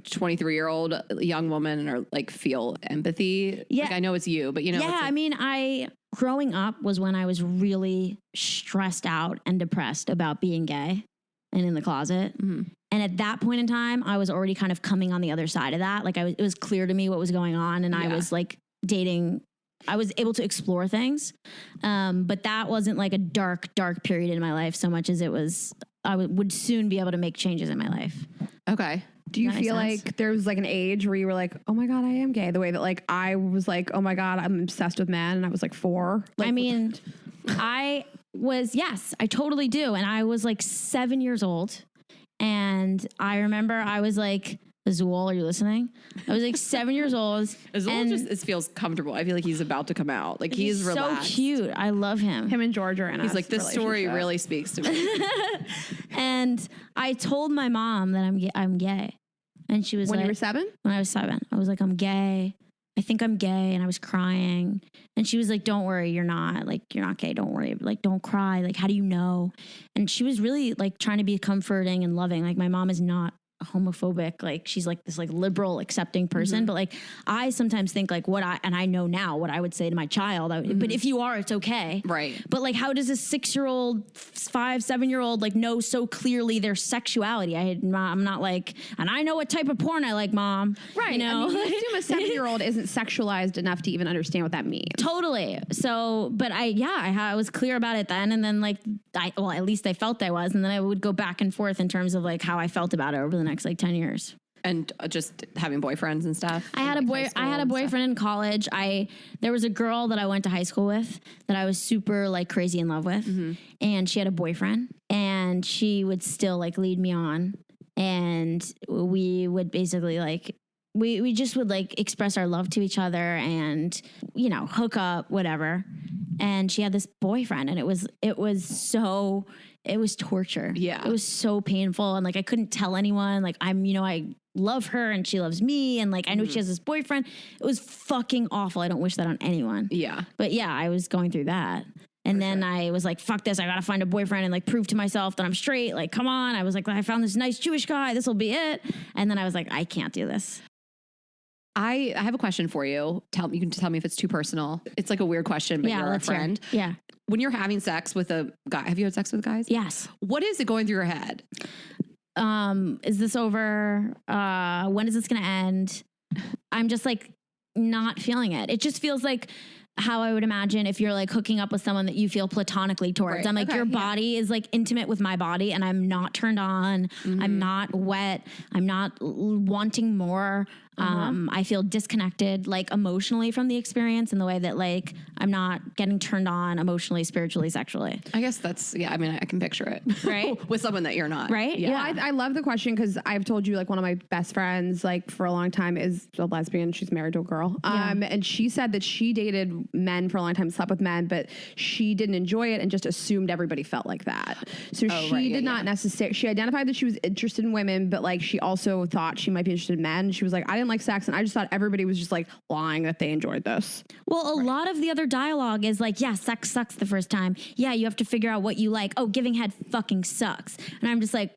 23-year-old young woman or like feel empathy? Yeah. Like I know it's you, but you know. Yeah. It's like, I mean, growing up was when I was really stressed out and depressed about being gay and in the closet. And at that point in time, I was already kind of coming on the other side of that. Like it was clear to me what was going on. And I was like dating, I was able to explore things. But that wasn't like a dark period in my life so much as it was, I would soon be able to make changes in my life. okay. Do you That makes feel sense. like there was like an age where you were like, oh my God, I am gay? The way that like I was like, oh my God, I'm obsessed with men. And I was like 4. Like, I mean, I totally do. And I was like 7 years old. And I remember I was like Azul, are you listening? I was like 7 years old. Azul and just it feels comfortable. I feel like he's about to come out. Like he's relaxed. so cute. I love him. Him and George are in He's a like, this story relationship. really speaks to me. And I told my mom that I'm gay. And she was When like, you were 7? when I was 7, I was like, I'm gay. I think I'm gay. And I was crying. And she was like, don't worry, you're not. Like, you're not gay. Don't worry. Like, don't cry. Like, how do you know? And she was really like trying to be comforting and loving. Like, my mom is not homophobic. Like, she's like this like liberal, accepting person. But like, I sometimes think like and I know now what I would say to my child. But if you are, it's okay. Right. But like, how does a 6-year-old, 5, 7-year-old like know so clearly their sexuality? I'm not like, and I know what type of porn I like, Mom. Right. You know, I mean, you assume a 7-year-old isn't sexualized enough to even understand what that means. totally. So, but I was clear about it then. And then like, at least I felt I was. And then I would go back and forth in terms of like how I felt about it over the next like 10 years. And just having boyfriends and stuff. I had a boyfriend in college. There was a girl that I went to high school with that I was super like crazy in love with. And she had a boyfriend and she would still like lead me on. And we would basically like, we just would like express our love to each other and, you know, hook up, whatever. And she had this boyfriend and it was torture. Yeah. It was so painful. And like, I couldn't tell anyone, like I love her and she loves me. And like, I know she has this boyfriend. It was fucking awful. I don't wish that on anyone. Yeah. But yeah, I was going through that. And then I was like, fuck this. I got to find a boyfriend and like prove to myself that I'm straight. Like, come on. I was like, I found this nice Jewish guy. This will be it. And then I was like, I can't do this. I have a question for you. You can tell me if it's too personal. It's like a weird question, but you're a let's hear it. friend. Yeah. When you're having sex with a guy, have you had sex with guys? Yes. What is it going through your head? Is this over? When is this going to end? I'm just like not feeling it. It just feels like how I would imagine if you're like hooking up with someone that you feel platonically towards. Right. I'm like, your body is like intimate with my body and I'm not turned on. I'm not wet. I'm not wanting more. I feel disconnected like emotionally from the experience in the way that like I'm not getting turned on emotionally, spiritually, sexually. I guess that's, I mean, I can picture it. Right. With someone that you're not. Right? Yeah. Well, I love the question because I've told you like one of my best friends like for a long time is a lesbian. She's married to a girl. And she said that she dated men for a long time, slept with men, but she didn't enjoy it and just assumed everybody felt like that. So she did not necessarily, she identified that she was interested in women, but like she also thought she might be interested in men. She was like, I didn't like sex and I just thought everybody was just like lying that they enjoyed this. Well, a lot of the other dialogue is like, yeah, sex sucks the first time. Yeah, you have to figure out what you like. Oh, giving head fucking sucks. And I'm just like,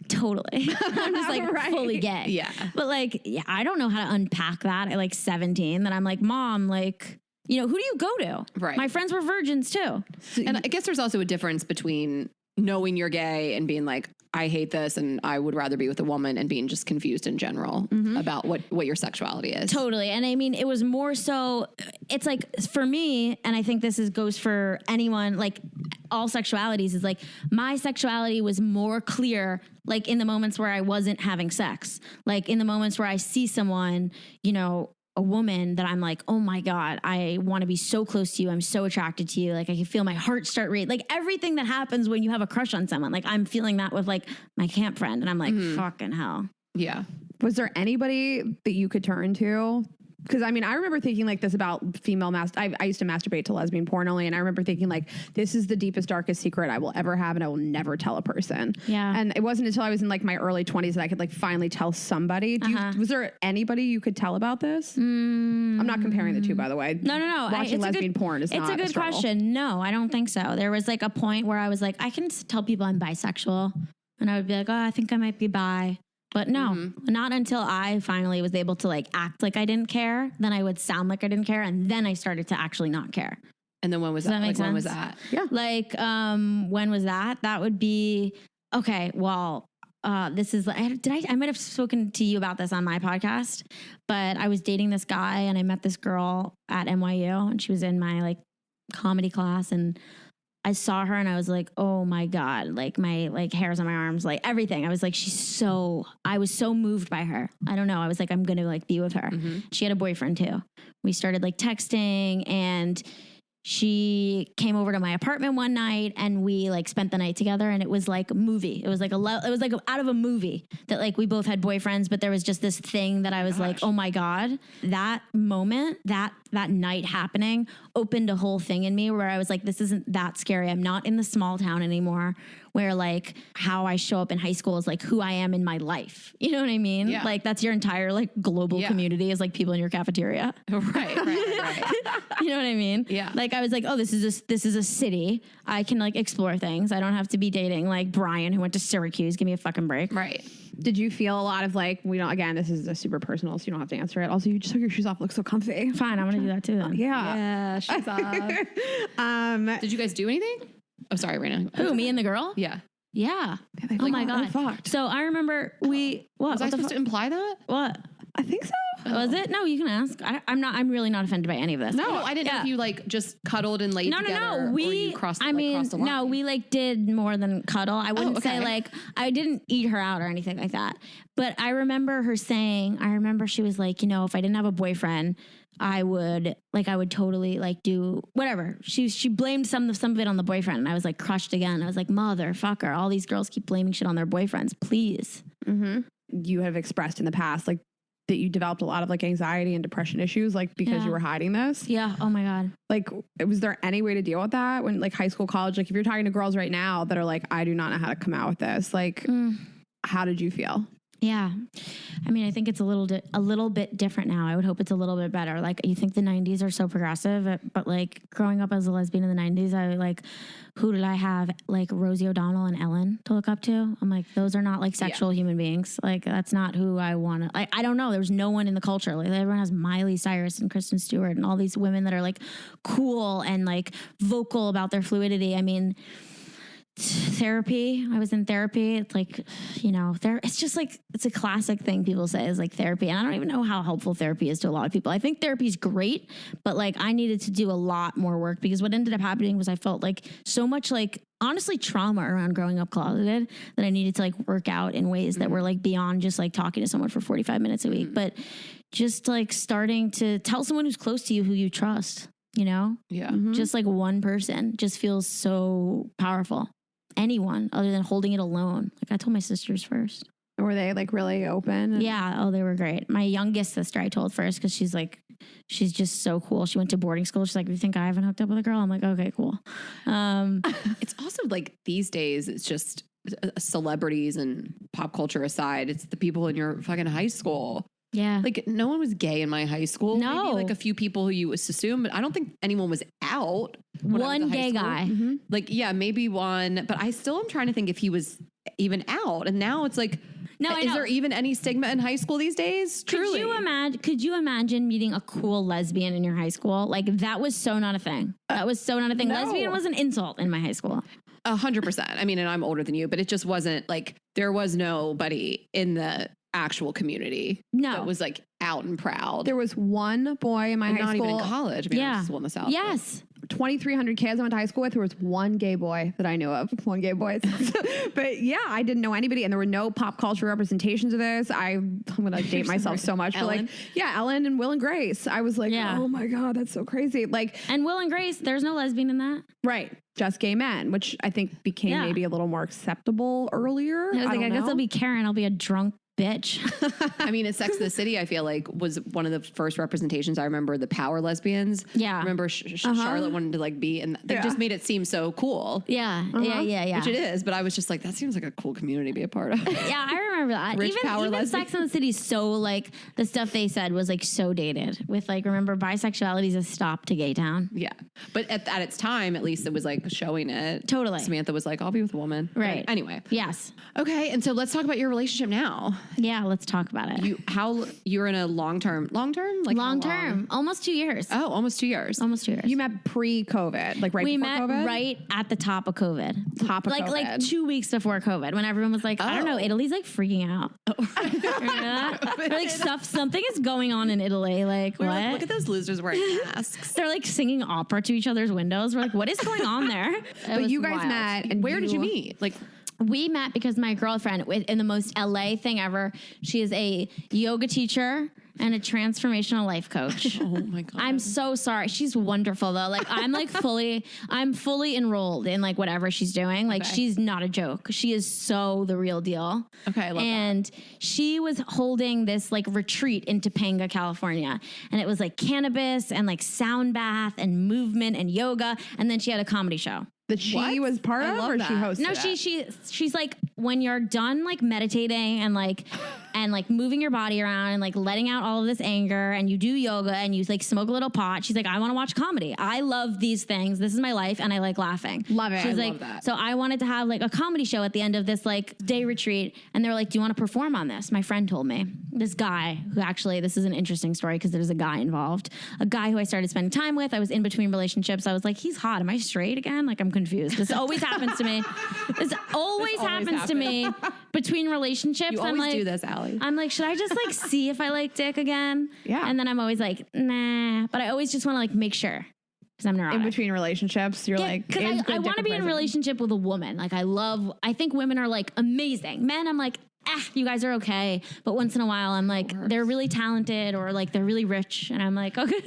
totally. I'm just like fully gay. Yeah. But like, yeah, I don't know how to unpack that at like 17. That I'm like, Mom, like, you know, who do you go to? Right. My friends were virgins too. And I guess there's also a difference between knowing you're gay and being like, I hate this and I would rather be with a woman, and being just confused in general about what your sexuality is. Totally. And I mean, it was more so, it's like for me, and I think goes for anyone, like all sexualities, is like my sexuality was more clear, like in the moments where I wasn't having sex, like in the moments where I see someone, you know, a woman that I'm like, oh my God, I want to be so close to you. I'm so attracted to you. Like I can feel my heart start rate. Like everything that happens when you have a crush on someone. Like I'm feeling that with like my camp friend. And I'm like, fucking hell. Yeah. Was there anybody that you could turn to? Because I mean, I remember thinking like this about female I used to masturbate to lesbian porn only, and I remember thinking like, this is the deepest, darkest secret I will ever have, and I will never tell a person. Yeah. And it wasn't until I was in like my early 20s that I could like finally tell somebody. Was there anybody you could tell about this? I'm not comparing the two, by the way. No. Watching lesbian porn is not a good struggle. question. No, I don't think so. There was like a point where I was like, I can tell people I'm bisexual, and I would be like, oh, I think I might be bi. But no, not until I finally was able to like act like I didn't care. Then I would sound like I didn't care. And then I started to actually not care. And then when was Does that make Like, when was sense? that? Yeah. Like, when was that? That would be, okay, well, this is, I might have spoken to you about this on my podcast, but I was dating this guy and I met this girl at NYU and she was in my like comedy class, and I saw her and I was like, oh my God, like my like hairs on my arms, like everything. I was like, I was so moved by her. I don't know. I was like, I'm going to like be with her. She had a boyfriend too. We started like texting, and she came over to my apartment one night and we like spent the night together, and it was like a movie. It was like out of a movie that like we both had boyfriends, but there was just this thing that I was like, oh my God, that moment, that night happening opened a whole thing in me where I was like, this isn't that scary. I'm not in the small town anymore where like how I show up in high school is like who I am in my life. You know what I mean? Yeah. Like that's your entire like global community is like people in your cafeteria. Right. You know what I mean? Yeah. Like I was like, oh, this is a city. I can like explore things. I don't have to be dating like Brian who went to Syracuse. Give me a fucking break. Right. Did you feel a lot of like, again, this is a super personal, so you don't have to answer it. Also, you just took your shoes off. Look so comfy. Fine, I'm gonna do that too then. Yeah. She's off. Did you guys do anything? Oh, sorry, Raina. Who, me and the girl? Yeah. Yeah. they Oh my fucked. God. So I remember what? Was I What the supposed to imply that? What? I think so. Was it? No, you can ask. I'm really not offended by any of this. No, I didn't know if you like just cuddled and laid together. No. or We, you crossed, I mean, crossed the line. no, we like did more than cuddle. I wouldn't say okay. like, I didn't eat her out or anything like that. But I remember her saying, she was like, you know, if I didn't have a boyfriend, I would totally like do whatever. She blamed some of it on the boyfriend. And I was like crushed again. I was like, motherfucker, all these girls keep blaming shit on their boyfriends. Please. Mm-hmm. You have expressed in the past, like, that you developed a lot of like anxiety and depression issues, like because you were hiding this. Yeah. Oh my God. Like, was there any way to deal with that when like high school, college? Like if you're talking to girls right now that are like, I do not know how to come out with this. Like, how did you feel? Yeah. I mean, I think it's a little bit different now. I would hope it's a little bit better. Like, you think the 90s are so progressive, but like growing up as a lesbian in the 90s, I like, who did I have? Like Rosie O'Donnell and Ellen to look up to? I'm like, those are not like sexual human beings. Like, that's not who I want to, like, I don't know. There was no one in the culture. Like, everyone has Miley Cyrus and Kristen Stewart and all these women that are like cool and like vocal about their fluidity. I mean, therapy. I was in therapy. It's like, you know, it's just like, it's a classic thing people say is like therapy. And I don't even know how helpful therapy is to a lot of people. I think therapy is great, but like I needed to do a lot more work because what ended up happening was I felt like so much like honestly trauma around growing up closeted that I needed to like work out in ways that were like beyond just like talking to someone for 45 minutes a week, but just like starting to tell someone who's close to you who you trust, you know? Yeah. Just like one person just feels so powerful. Anyone other than holding it alone. Like I told my sisters first. Were they like really open? Yeah. Oh, they were great. My youngest sister I told first because she's just so cool. She went to boarding school. She's like, you think I haven't hooked up with a girl? I'm like, okay, cool. It's also like these days, it's just celebrities and pop culture aside, it's the people in your fucking high school. Yeah. Like no one was gay in my high school. No. Maybe like a few people who you assume, but I don't think anyone was out. One gay guy. Like, yeah, maybe one, but I still am trying to think if he was even out. And now it's like, No, is there even any stigma in high school these days? Truly. Could you imagine meeting a cool lesbian in your high school? Like that was so not a thing. That was so not a thing. No. Lesbian was an insult in my high school. 100%. I mean, and I'm older than you, but it just wasn't like, there was nobody in the actual community that was like out and proud. There was one boy in my high not school. even in college. I mean, I was still in the South. Yes. 2,300 kids I went to high school with. There was one gay boy that I knew of. One gay boy. But yeah, I didn't know anybody, and there were no pop culture representations of this. I'm gonna date myself so much. But like, yeah, Ellen and Will and Grace. I was like, oh my God, that's so crazy. Like, and Will and Grace, there's no lesbian in that. Right. Just gay men, which I think became maybe a little more acceptable earlier. I was like, I guess I'll be Karen. I'll be a drunk bitch. I mean, in Sex and the City, I feel like was one of the first representations. I remember the power lesbians. Yeah. I remember Charlotte wanted to like be, and they just made it seem so cool. Yeah. Yeah. Which it is, but I was just like, that seems like a cool community to be a part of. Yeah, I remember that. Rich power even lesbian. Sex and the City, so like the stuff they said was like so dated. With like, remember, bisexuality is a stop to gay town. Yeah, but at its time, at least it was like showing it. Totally. Samantha was like, I'll be with a woman. Right. Anyway. Yes. Okay, and so let's talk about your relationship now. Yeah, let's talk about it. You're in a long term, like long how term, almost 2 years. Oh, almost 2 years. Almost 2 years. You met pre-COVID, like right we before met COVID? right at the top of COVID. Top of like COVID. Like 2 weeks before COVID, when everyone was like, I don't know, Italy's like freaking out. They're like, something is going on in Italy. Like, We're what? like, look at those losers wearing masks. They're like singing opera to each other's windows. We're like, what is going on there? But you guys met, and Where did you meet? Like, we met because my girlfriend, in the most LA thing ever, she is a yoga teacher and a transformational life coach. Oh my God. I'm so sorry. She's wonderful though. Like I'm fully enrolled in like whatever she's doing. Like she's not a joke. She is so the real deal. Okay, I love and she was holding this like retreat in Topanga, California. And it was like cannabis and like sound bath and movement and yoga. And then she had a comedy show. That she was part I of, love or that. she hosted? No, it? she's like when you're done like meditating and like moving your body around and like letting out all of this anger and you do yoga and you like smoke a little pot. She's like, I want to watch comedy. I love these things. This is my life and I like laughing. Love it. She's I like, love that. so I wanted to have like a comedy show at the end of this like day retreat. And they were like, do you want to perform on this? My friend told me. This guy who actually, this is an interesting story because there's a guy involved. A guy who I started spending time with. I was in between relationships. I was like, he's hot. Am I straight again? Like I'm confused. This always happens to me. This always happens to me between relationships. You I'm always like, do this, Allie. I'm like, should I just like see if I like dick again? Yeah. And then I'm always like, nah. But I always just want to like make sure because I'm neurotic. In between relationships, you're like, because it's I good want to dick be in a prison. relationship with a woman. Like I think women are like amazing. Men, I'm like, you guys are okay. But once in a while, I'm like, they're really talented or like they're really rich. And I'm like, okay,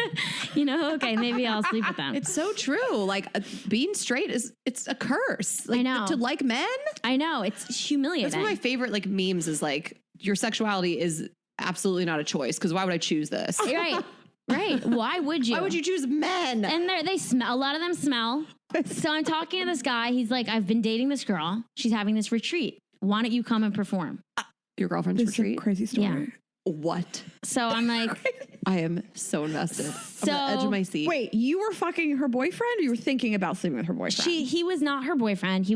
okay, maybe I'll sleep with them. It's so true. Like being straight it's a curse. Like, I know. To like men. I know. It's humiliating. That's one of my favorite like memes is like your sexuality is absolutely not a choice because why would I choose this? Right. Right. Why would you? Why would you choose men? And they smell. A lot of them smell. So I'm talking to this guy. He's like, I've been dating this girl. She's having this retreat. Why don't you come and perform? Your girlfriend's This is a retreat? crazy story. Yeah. What? So I'm like, I am so invested. I'm on the edge of my seat. Wait, you were fucking her boyfriend, or you were thinking about sleeping with her boyfriend? he was not her boyfriend. He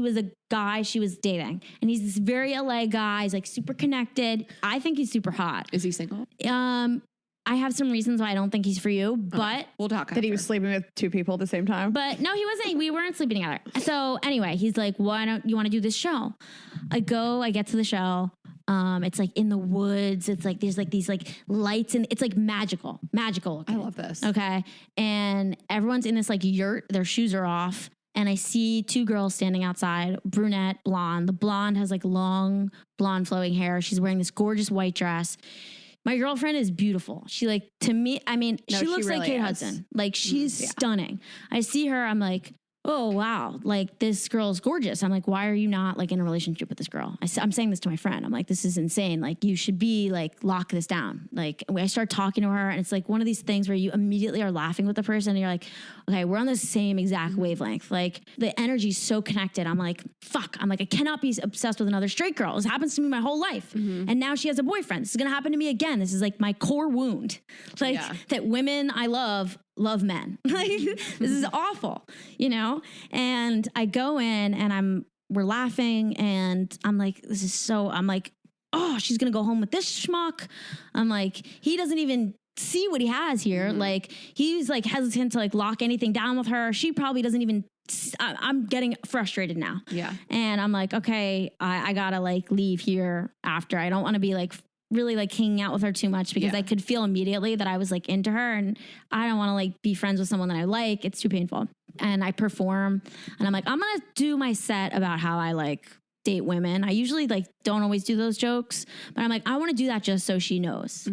was a guy she was dating, and he's this very LA guy. He's like super connected. I think he's super hot. Is he single? I have some reasons why I don't think he's for you, but We'll talk. that he was sleeping with two people at the same time. But no, he wasn't. We weren't sleeping together. So anyway, he's like, why don't you want to do this show? I get to the show. It's like in the woods. It's like, there's like these like lights and it's like magical. I love this. Okay. And everyone's in this like yurt. Their shoes are off. And I see two girls standing outside, brunette, blonde. The blonde has like long blonde flowing hair. She's wearing this gorgeous white dress. My girlfriend is beautiful. She like, to me, I mean, No, she she looks like really Kate is. Hudson. Like she's stunning. I see her. I'm like, oh, wow. Like this girl's gorgeous. I'm like, why are you not like in a relationship with this girl? I'm saying this to my friend. I'm like, this is insane. Like you should be like, lock this down. Like I start talking to her and it's like one of these things where you immediately are laughing with the person and you're like, okay, we're on the same exact wavelength. Like the energy's so connected. I'm like, fuck. I'm like, I cannot be obsessed with another straight girl. This happens to me my whole life. And now she has a boyfriend. This is going to happen to me again. This is like my core wound. Like that women I love men. Like this is awful, And I go in and we're laughing and I'm like, I'm like, oh, she's gonna go home with this schmuck. I'm like, he doesn't even see what he has here. Like he's like hesitant to like lock anything down with her. She probably doesn't even. I'm getting frustrated now. Yeah. And I'm like, okay, I gotta like leave here after. I don't want to be like really like hanging out with her too much because I could feel immediately that I was like into her and I don't want to like be friends with someone that I like. It's too painful. And I perform and I'm like, I'm going to do my set about how I like date women. I usually like don't always do those jokes, but I'm like, I want to do that just so she knows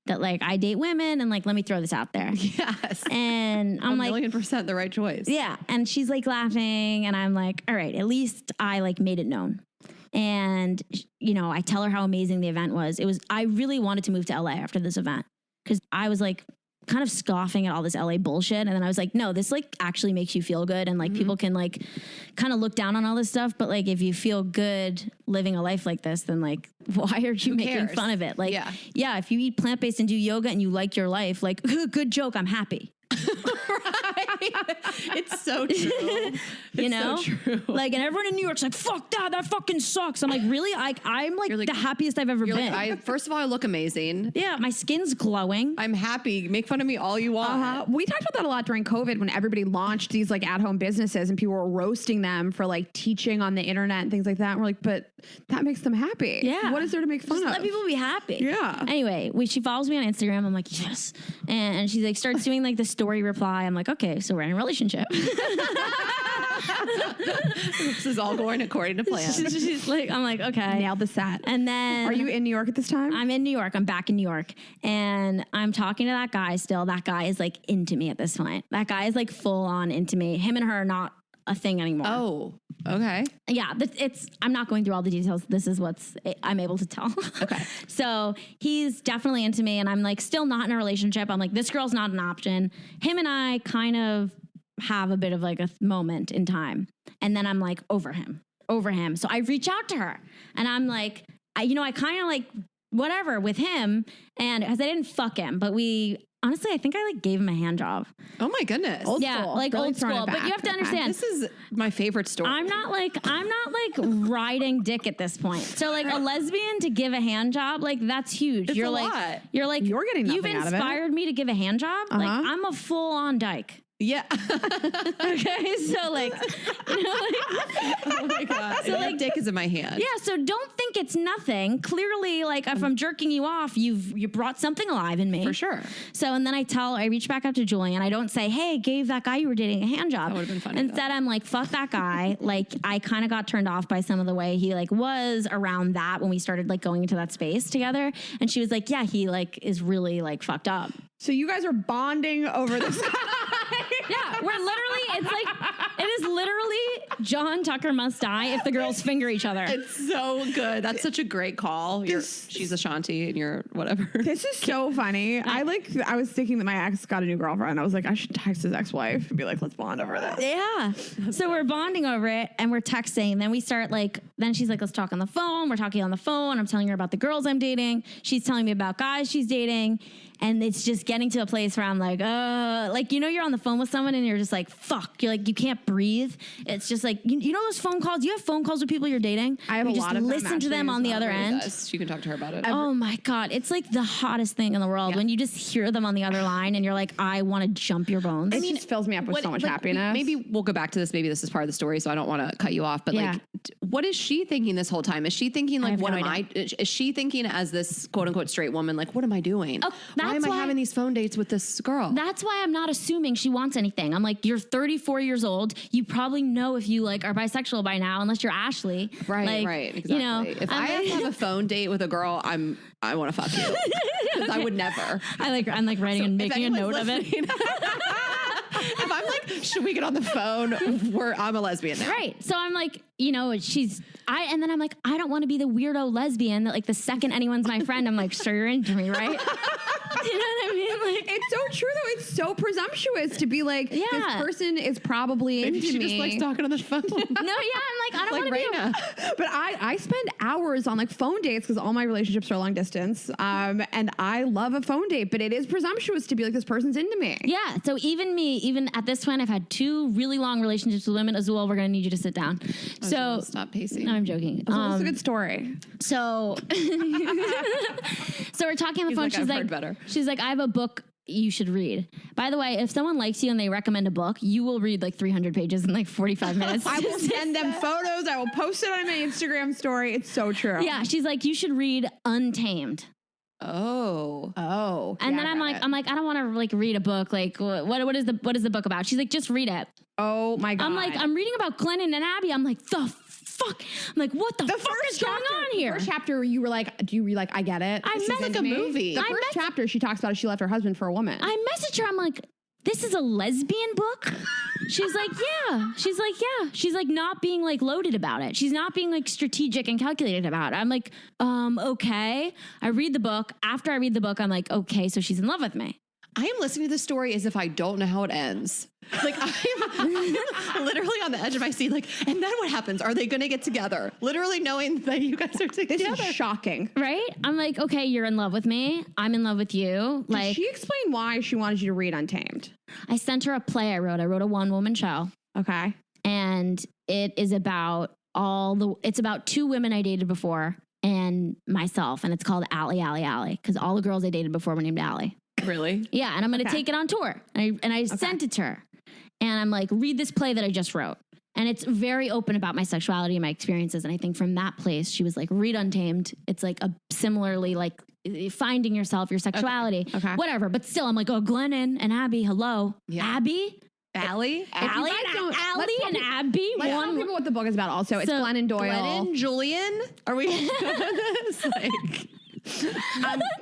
that like I date women and like, let me throw this out there. Yes. And I'm like, 1,000,000% the right choice. yeah. And she's like laughing and I'm like, all right, at least I like made it known. And, I tell her how amazing the event was. I really wanted to move to LA after this event because I was like kind of scoffing at all this LA bullshit. And then I was like, no, this like actually makes you feel good. And like people can like kind of look down on all this stuff. But like, if you feel good living a life like this, then like, why are you making fun of it? Like, yeah, if you eat plant-based and do yoga and you like your life, like good joke. I'm happy. It's so true. So true. Like, and everyone in New York's like, fuck that fucking sucks. I'm like, really? I'm like the happiest I've ever been. Like, first of all, I look amazing. Yeah, my skin's glowing. I'm happy. Make fun of me all you want. We talked about that a lot during COVID when everybody launched these like at-home businesses and people were roasting them for like teaching on the internet and things like that. And we're like, but that makes them happy. Yeah. What is there to make fun Just of? let people be happy. Yeah. Anyway, she follows me on Instagram. I'm like, yes. And she like starts doing like the story reply. I'm like, okay, so we're in a relationship. This is all going according to plan. She's like, I'm like, okay. Nailed the set. And then Are you in New York at this time? I'm in New York. I'm back in New York. And I'm talking to that guy still. That guy is like into me at this point. That guy is like full on into me. Him and her are not a thing anymore. Oh, okay. Yeah, I'm not going through all the details. This is I'm able to tell. Okay. So he's definitely into me and I'm like still not in a relationship. I'm like, this girl's not an option. Him and I kind of have a bit of like a moment in time. And then I'm like over him. So I reach out to her and I'm like, I kind of like whatever with him. And because I didn't fuck him, but honestly, I think I like gave him a hand job. Oh my goodness. Old Yeah, school. like Really old throwing school. it But you back. have to Okay. understand. This is my favorite story. I'm not like riding dick at this point. So like a lesbian to give a hand job, like that's huge. It's you're a like lot. you're like You're getting you've nothing out of it. inspired me to give a hand job. Like I'm a full on dyke. Yeah. Okay, so like, Oh my God. So, Your like- dick is in my hand. yeah. So don't think it's nothing. Clearly, like if I'm jerking you off, you brought something alive in me For sure. So and then I reach back out to Julian. I don't say, hey, gave that guy you were dating a hand job. That would've been funny, Instead, I'm like, fuck that guy. Like I kind of got turned off by some of the way he like was around that when we started like going into that space together. And she was like, yeah, he like is really like fucked up. So you guys are bonding over this. Yeah, we're literally, it's like, it is literally John Tucker Must Die if the girls finger each other. It's so good. That's such a great call. She's Ashanti and you're whatever. This is so funny. I was thinking that my ex got a new girlfriend. I was like, I should text his ex-wife and be like, let's bond over this. Yeah. So we're bonding over it and we're texting. And then we start like, then she's like, let's talk on the phone. We're talking on the phone. I'm telling her about the girls I'm dating. She's telling me about guys she's dating. And it's just getting to a place where I'm like, you're on the phone with someone and you're just like, fuck. You're like, you can't breathe. It's just like, you know those phone calls? You have phone calls with people you're dating? I have you a just lot of them, listen to them actually, on the as other well. end. Yes, you can talk to her about it. Oh my God. It's like the hottest thing in the world when you just hear them on the other line and you're like, I want to jump your bones. It just fills me up with so much happiness. Maybe we'll go back to this. Maybe this is part of the story, so I don't want to cut you off. But Yeah. like, what is she thinking this whole time? Is she thinking like, have what no am idea. I? Is she thinking as this quote unquote straight woman, like, what am I doing? Oh, why that's am I why- having these phone dates with this girl? That's why I'm not assuming she wants anything. I'm like, you're 34 years old. You probably know if you like are bisexual by now, unless you're Ashley. Right, Like, right, exactly. You know, if I have to have a phone date with a girl, I want to fuck you. 'Cause I would never. I'm like writing and making a note of it. If I'm like, should we get on the phone? I'm a lesbian now. Right. So I'm like, and then I'm like, I don't want to be the weirdo lesbian that like the second anyone's my friend, I'm like, sure, you're into me, right? You know what I mean? Like, it's so true though. It's so presumptuous to be like, this Yeah. person is probably Maybe into she me. just likes talking on the phone. no, yeah, I'm like, I don't like want to be Raina. But I spend hours on like phone dates because all my relationships are long distance. And I love a phone date, but it is presumptuous to be like, this person's into me. Yeah. So even at this point, I've had 2 really long relationships with women as well. We're going to need you to sit down. So Stop pacing. no, I'm joking. That's a good story. So, so we're talking on the He's phone. like, She's "I've like, heard better." she's like, I have a book you should read. By the way, if someone likes you and they recommend a book, you will read like 300 pages in like 45 minutes. I will send them photos. I will post it on my Instagram story. It's so true. Yeah, she's like, you should read Untamed. Oh. And then I'm like, I don't want to like read a book. Like, what is the book about? She's like, just read it. oh my God. I'm like, I'm reading about Glennon and Abby. I'm like, the fuck. I'm like, what the fuck is going on here? First chapter, you were like, do you read like, I get it. I This meant is like into a me. movie. The I first meant- chapter, she talks about she left her husband for a woman. I messaged her. I'm like, this is a lesbian book? She's like, yeah. She's like, yeah. She's like not being like loaded about it. She's not being like strategic and calculated about it. I'm like, okay. I read the book. After I read the book, I'm like, okay, so she's in love with me. I am listening to this story as if I don't know how it ends. Like I'm literally on the edge of my seat. Like, and then what happens? Are they going to get together? Literally knowing that you guys are this together. is shocking. Right? I'm like, okay, you're in love with me. I'm in love with you. Did Like, she explain why she wanted you to read Untamed? I sent her a play I wrote. I wrote a one-woman show. Okay. And it is about it's about 2 women I dated before and myself. And it's called Allie, because all the girls I dated before were named Allie. Really? Yeah, and I'm going to Okay. take it on tour. And I sent it to her. And I'm like, read this play that I just wrote. And it's very open about my sexuality and my experiences. And I think from that place, she was like, read Untamed. It's like a similarly like finding yourself, your sexuality, Okay. whatever. But still, I'm like, oh, Glennon and Abby, hello. Yeah. Abby? Allie? Allie and Abby. Let's tell people what the book is about also. It's So, Glennon Doyle. Glennon, Julian? Are we this? Like,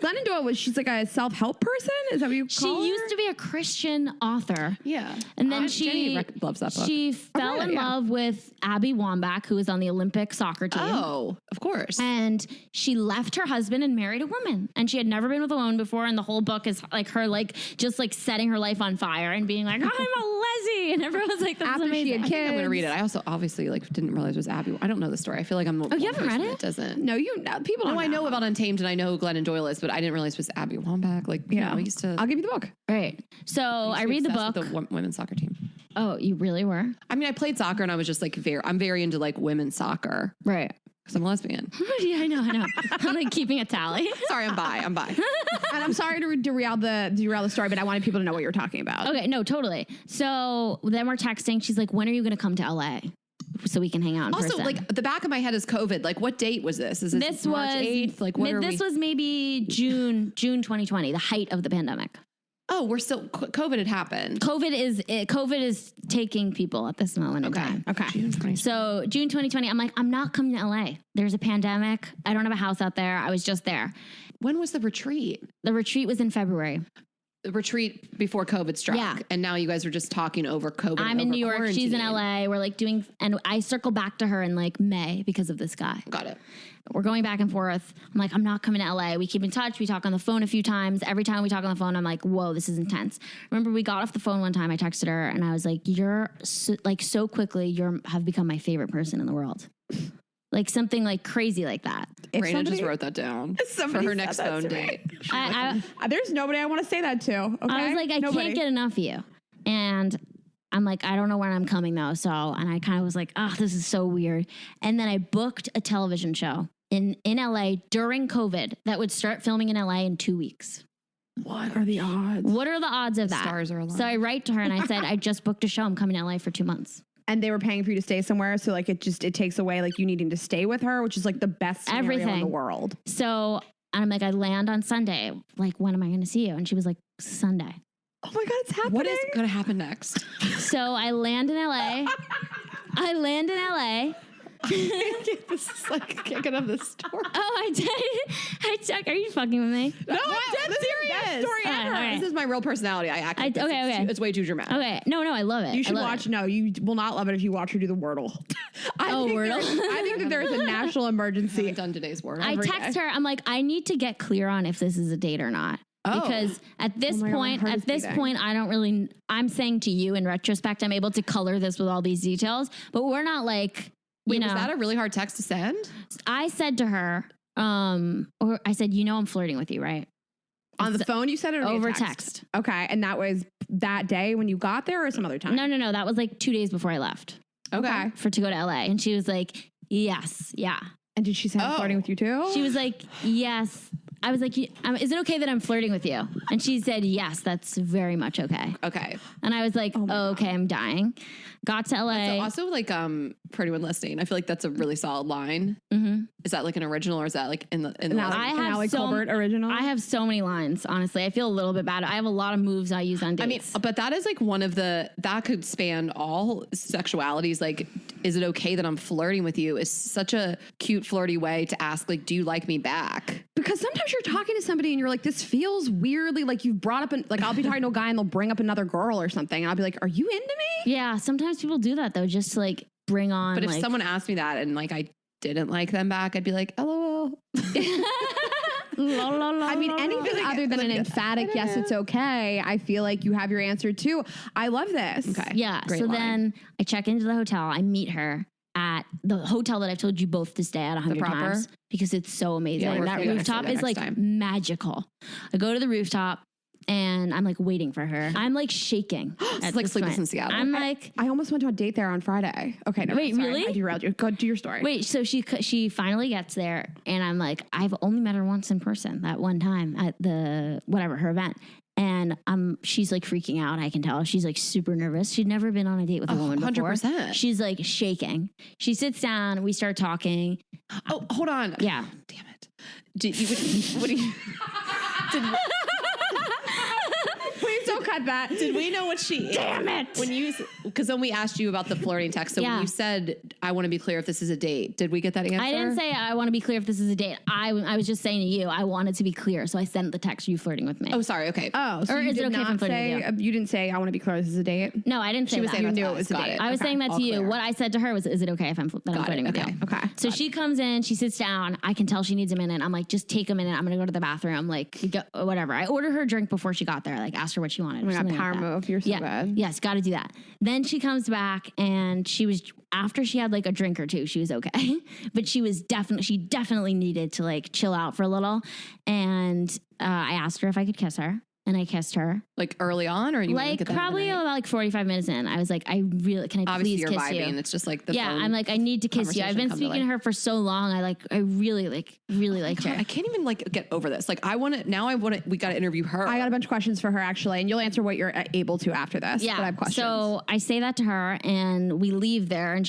Glennon Doyle she's like a self-help person? Is that what you call her? She used to be a Christian author. yeah. And then Jenny loves that book. she fell in love with Abby Wambach, who was on the Olympic soccer team. Oh, of course. And she left her husband and married a woman. And she had never been with a woman before. And the whole book is like her, like, just like setting her life on fire and being like, I'm a lesbian. And everyone's like, that's After amazing. she had I think I'm kids. going to read it. I also obviously like didn't realize it was Abby. I don't know the story. I feel like I'm the you haven't read it? that doesn't. No, people don't No, I know about Untamed and I know who Glennon Doyle is, but I didn't realize it was Abby Wambach. Like, yeah, I used to. I'll give you the book. Right. So I read the book. With the women's soccer team. Oh, you really were? I mean, I played soccer and I was just like I'm very into like women's soccer Right. because I'm a lesbian. Yeah, I know. I'm like keeping a tally. Sorry, I'm bi. And I'm sorry to derail the story, but I wanted people to know what you're talking about. Okay, no, totally. So then we're texting. She's like, when are you going to come to LA so we can hang out in Also, person? like the back of my head is COVID. Like, what date was this? Is this March 8th? Like, what are this we? was maybe June 2020, the height of the pandemic. Oh, we're still COVID had happened. COVID is taking people at this moment in time. Okay. June 20. So June 2020, I'm like, I'm not coming to LA. There's a pandemic. I don't have a house out there. I was just there. When was the retreat? The retreat was in February. The retreat before COVID struck. Yeah. And now you guys are just talking over COVID. I'm in over New York. She's in quarantine. LA. We're like doing, and I circle back to her in like May because of this guy. Got it. We're going back and forth. I'm like, I'm not coming to LA. We keep in touch. We talk on the phone a few times. Every time we talk on the phone, I'm like, whoa, this is intense. Remember, we got off the phone one time. I texted her and I was like, you're so quickly, have become my favorite person in the world. Like something like crazy like that. Raina just wrote that down for somebody her said next that phone to me. date. There's nobody I want to say that to. Okay? I was like, I can't get enough of you. And I'm like, I don't know when I'm coming though. So, and I kind of was like, oh, this is so weird. And then I booked a television show in LA during COVID that would start filming in LA in 2 weeks. What are the odds? What are the odds of that? Stars are aligned. So I write to her and I said, I just booked a show. I'm coming to LA for 2 months. And they were paying for you to stay somewhere, so like it takes away like you needing to stay with her, which is like the best scenario in the world. So and I'm like, I land on Sunday. Like, when am I going to see you? And she was like, Sunday. Oh my God, it's happening. What is going to happen next? So I land in LA. This is like, I can't get out of this story. Oh, I did. Are you fucking with me? No, I'm dead serious. story ever. All right. This is my real personality. I act like this. okay. It's way too dramatic. Okay. No, I love it. You should I love watch. it. No, you will not love it if you watch her do the Wordle. Wordle. I think that there is a national I emergency. haven't done today's word. I text her. I'm like, I need to get clear on if this is a date or not. Oh. Because at this my God, my point, heart is beating. I don't really, I'm saying to you in retrospect, I'm able to color this with all these details, but we're not like, Wait, you know, was that a really hard text to send? I said to her, or I said, you know, I'm flirting with you, right? On the phone, you said it or via Over text. Okay, and that was that day when you got there, or some other time? No. That was like 2 days before I left Okay. to go to LA. And she was like, yes, yeah. And did she say I'm flirting with you too? She was like, yes. I was like, is it okay that I'm flirting with you? And she said, yes, that's very much okay. Okay. And I was like, okay, I'm dying. Got to LA. So also like for anyone listening, I feel like that's a really solid line. Mm-hmm. Is that like an original or is that like in the I have Kolber original. I have so many lines, honestly. I feel a little bit bad. I have a lot of moves I use on dates. I mean, but that is like one of that could span all sexualities. Like, is it okay that I'm flirting with you? Is such a cute, flirty way to ask, like, do you like me back? Because sometimes you're talking to somebody and you're like, this feels weirdly like you've brought up, like I'll be talking to a guy and they'll bring up another girl or something. And I'll be like, are you into me? yeah, sometimes people do that though, just to like bring on. But if like, someone asked me that and like I didn't like them back, I'd be like, LOL. I mean, anything other than an emphatic, yes, it's okay. I feel like you have your answer too. I love this. Okay. yeah. Great So line. then I check into the hotel. I meet her at the hotel that I've told you both to stay at 100 proper? times because it's so amazing. Yeah, we're that gonna say rooftop that is next like time. magical. I go to the rooftop and I'm like waiting for her. I'm like shaking. It's like Sleepless in Seattle. I'm like, I almost went to a date there on Friday. Okay. No, Wait, sorry. really? I derailed you. Go do your story. wait, so she finally gets there and I'm like, I've only met her once in person that one time at her event. And she's like freaking out. I can tell she's like super nervous. She'd never been on a date with a woman before. 100%. She's like shaking. She sits down. We start talking. Oh, hold on. Yeah. Damn it. Did you, what do you, did, Please don't Don't cut that. Did we know what she is? Damn it. Because when we asked you about the flirting text, so Yeah. when you said, I want to be clear if this is a date, did we get that answer? I didn't say I want to be clear if this is a date. I was just saying to you, I wanted to be clear. So I sent the text, you flirting with me. Oh, sorry. Okay. Oh, so Or you is it did okay if I'm not flirting say, with you didn't say, I want to be clear, this is a date? No, I didn't say She was that. saying You that knew to it was us. a Got date. it. I was saying that all to you. clear. What I said to her was, is it okay if I'm flirting with Okay. you? Okay. So she comes in, she sits down. I can tell she needs a minute. I'm like, just take a minute. I'm going to go to the bathroom. Like, whatever. I ordered her a drink before she got there. Like, asked her what she wanted. Oh my God, something power like that. move. You're so Yeah. good. Yes, got to do that. Then she comes back and after she had like a drink or two, she was okay. But she definitely needed to like chill out for a little. And I asked her if I could kiss her. And I kissed her. Like early on, or you Like probably about like 45 minutes in. I was like, can I obviously please you're kiss vibing. you? It's just like the Yeah, phone I'm like, I need to kiss you. I've been conversation come to speaking to life. her for so long. I really liked her. I can't even like get over this. Like we got to interview her. I got a bunch of questions for her actually, and you'll answer what you're able to after this. Yeah. But I have questions. So I say that to her and we leave there and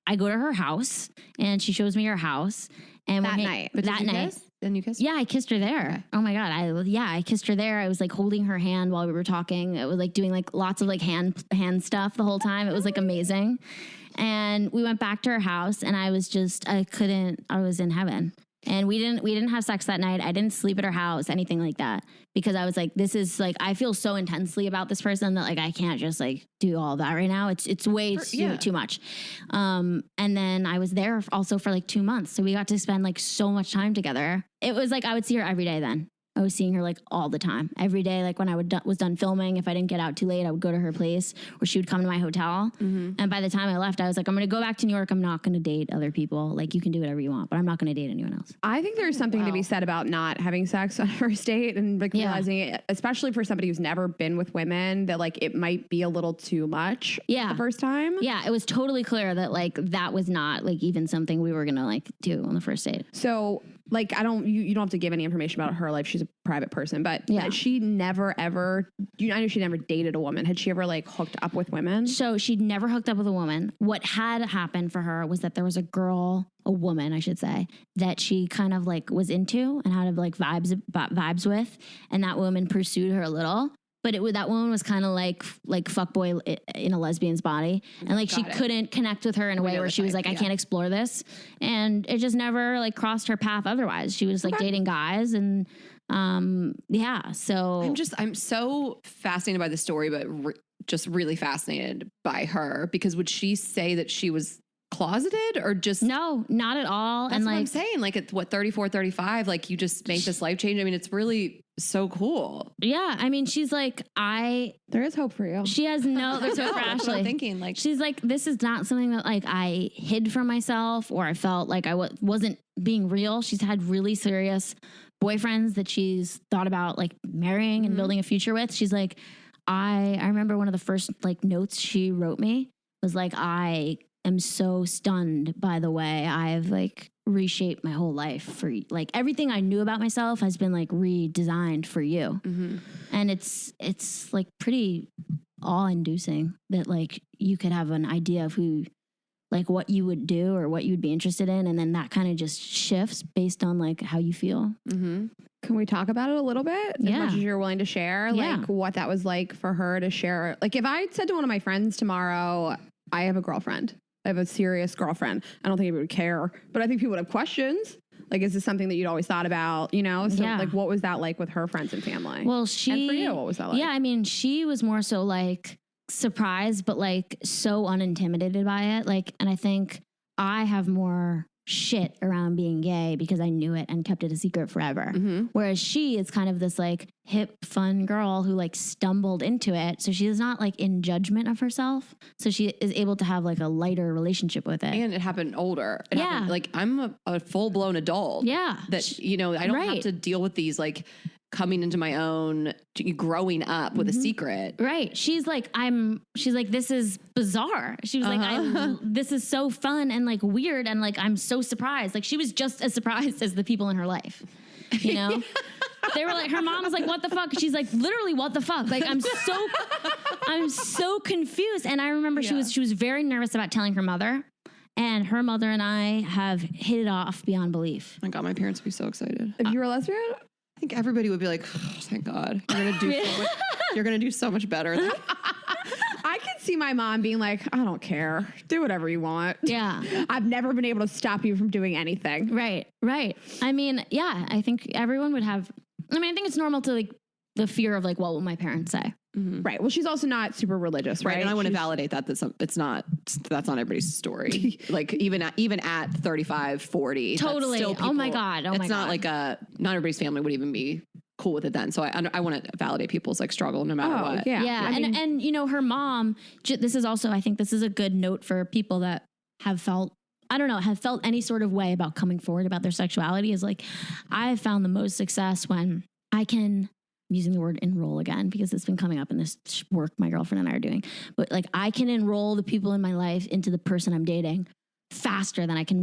I go to her house and she shows me her house. And That we're night. But did that you night. kiss? Then you kissed? Yeah, I kissed her there. Okay. Oh my God. I kissed her there. I was like holding her hand while we were talking. It was like doing like lots of like hand stuff the whole time. It was like amazing. And we went back to her house and I was in heaven. And we didn't have sex that night. I didn't sleep at her house, anything like that. Because I was like, this is like, I feel so intensely about this person that like I can't just like do all that right now. It's way too much. And then I was there also for like 2 months. So we got to spend like so much time together. It was like I would see her every day then. I was seeing her like all the time, every day. Like when I was done filming, if I didn't get out too late, I would go to her place or she would come to my hotel. Mm-hmm. And by the time I left, I was like, I'm going to go back to New York. I'm not going to date other people. Like you can do whatever you want, but I'm not going to date anyone else. I think there's something to be said about not having sex on a first date and like realizing it, especially for somebody who's never been with women, that like it might be a little too much the first time. Yeah, it was totally clear that like that was not like even something we were going to like do on the first date. So like you don't have to give any information about her life. She's a private person, but she never ever, I know she never dated a woman. Had she ever like hooked up with women? So she'd never hooked up with a woman. What had happened for her was that there was a woman, I should say, that she kind of like was into and had like vibes with. And that woman pursued her a little. But that woman was kind of like fuckboy in a lesbian's body. And like she couldn't connect with her in a way where she was like, I can't explore this. And it just never like crossed her path otherwise. She was like dating guys and so I'm so fascinated by the story, but just really fascinated by her because would she say that she was closeted or just no, not at all. That's and what like I'm saying, like at 34, 35, like you just make this life change. I mean, it's really so cool. Yeah, I mean, she's like, there is hope for you. She has there's hope for That's what I'm Ashley. thinking, like she's like, this is not something that like I hid from myself or I felt like I wasn't being real. She's had really serious boyfriends that she's thought about like marrying and building a future with. She's like, I remember one of the first like notes she wrote me was like, I am so stunned by the way I've like reshaped my whole life for like everything I knew about myself has been like redesigned for you. And it's like pretty awe-inducing that like you could have an idea of who like what you would do or what you'd be interested in and then that kind of just shifts based on like how you feel. Can we talk about it a little bit? As much as you're willing to share, like what that was like for her to share. Like if I said to one of my friends tomorrow, I have a girlfriend. I have a serious girlfriend. I don't think anybody would care, but I think people would have questions. Like, is this something that you'd always thought about, you know? So like, what was that like with her friends and family? Well, and for you, what was that like? Yeah, I mean, she was more so like surprised, but like so unintimidated by it. Like, and I think I have more shit around being gay because I knew it and kept it a secret forever. Whereas she is kind of this like hip, fun girl who like stumbled into it. So she is not like in judgment of herself. So she is able to have like a lighter relationship with it. And it happened older. It happened, like I'm a full blown adult. Yeah. That, you know, I don't have to deal with these like coming into my own, growing up with a secret. Right. She's like, this is bizarre. She was like, this is so fun and like weird. And like, I'm so surprised. Like she was just as surprised as the people in her life, you know? They were like, her mom was like, what the fuck? She's like, literally, what the fuck? Like, I'm so confused. And I remember she was very nervous about telling her mother. And her mother and I have hit it off beyond belief. My God, my parents would be so excited. If you were a lesbian? I think everybody would be like, oh, thank God. You're going to do so much better. I could see my mom being like, I don't care. Do whatever you want. Yeah. I've never been able to stop you from doing anything. Right. I mean, yeah, I think everyone would have, I think it's normal to like the fear of like, what will my parents say? Mm-hmm. Right. Well, she's also not super religious, right? And I want to validate that's not everybody's story. Like even at 35, 40. Totally. Still people, oh my God. It's not like not everybody's family would even be cool with it then. So I want to validate people's like struggle no matter what. Yeah. Yeah. And you know, her mom, this is also, I think this is a good note for people that have felt any sort of way about coming forward about their sexuality is like, I have found the most success when I can, I'm using the word enroll again because it's been coming up in this work my girlfriend and I are doing, but like I can enroll the people in my life into the person I'm dating faster than I can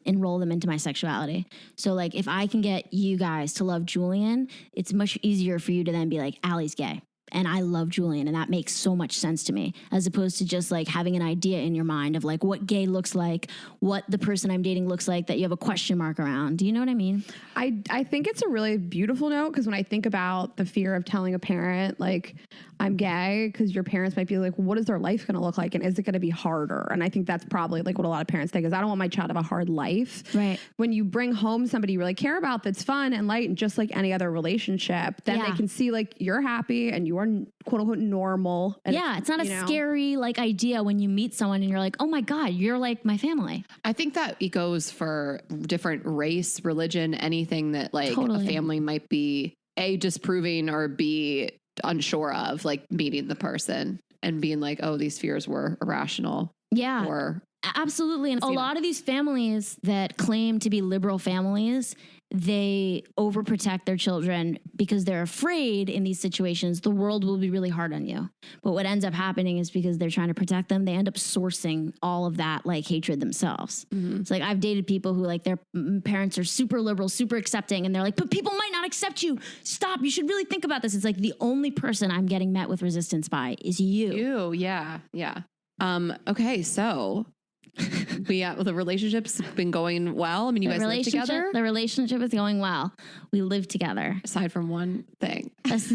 enroll them into my sexuality. So like if I can get you guys to love Julian, it's much easier for you to then be like, Allie's gay and I love Julian and that makes so much sense to me, as opposed to just like having an idea in your mind of like what gay looks like, what the person I'm dating looks like that you have a question mark around. Do you know what I mean? I think it's a really beautiful note, because when I think about the fear of telling a parent like I'm gay, because your parents might be like, what is their life going to look like, and is it going to be harder? And I think that's probably like what a lot of parents think is, I don't want my child to have a hard life. Right. When you bring home somebody you really care about that's fun and light and just like any other relationship, then they can see like you're happy and you are quote unquote normal. And it's not a scary like idea when you meet someone and you're like, oh my God, you're like my family. I think that it goes for different race, religion, anything that like a family might be A, disproving, or B, unsure of, like meeting the person and being like, oh, these fears were irrational. Yeah. Or absolutely. And a lot of these families that claim to be liberal families, they overprotect their children because they're afraid in these situations the world will be really hard on you. But what ends up happening is because they're trying to protect them, they end up sourcing all of that like hatred themselves. Mm-hmm. It's like I've dated people who like their parents are super liberal, super accepting, and they're like, but people might not accept you. Stop. You should really think about this. It's like the only person I'm getting met with resistance by is you. Yeah. Okay. So the relationship's been going well. I mean, you guys live together? The relationship is going well. We live together. Aside from one thing. It's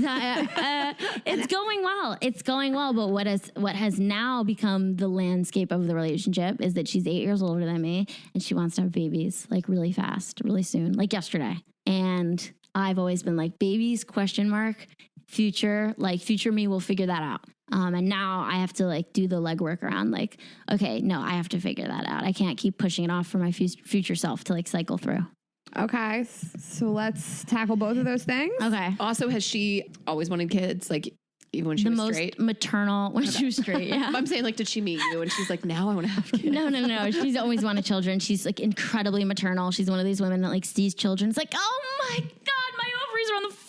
going well. It's going well. But what has now become the landscape of the relationship is that she's 8 years older than me and she wants to have babies like really fast, really soon, like yesterday. And I've always been like, babies, ? Future me will figure that out. And now I have to like do the legwork around like, okay, no, I have to figure that out. I can't keep pushing it off for my future self to like cycle through. Okay. So let's tackle both of those things. Okay. Also, has she always wanted kids? Like even when she was straight? Maternal when she was straight. Yeah. I'm saying like, did she meet you? And she's like, now I want to have kids. No. She's always wanted children. She's like incredibly maternal. She's one of these women that like sees children. It's like, oh my God, my ovaries are on the floor.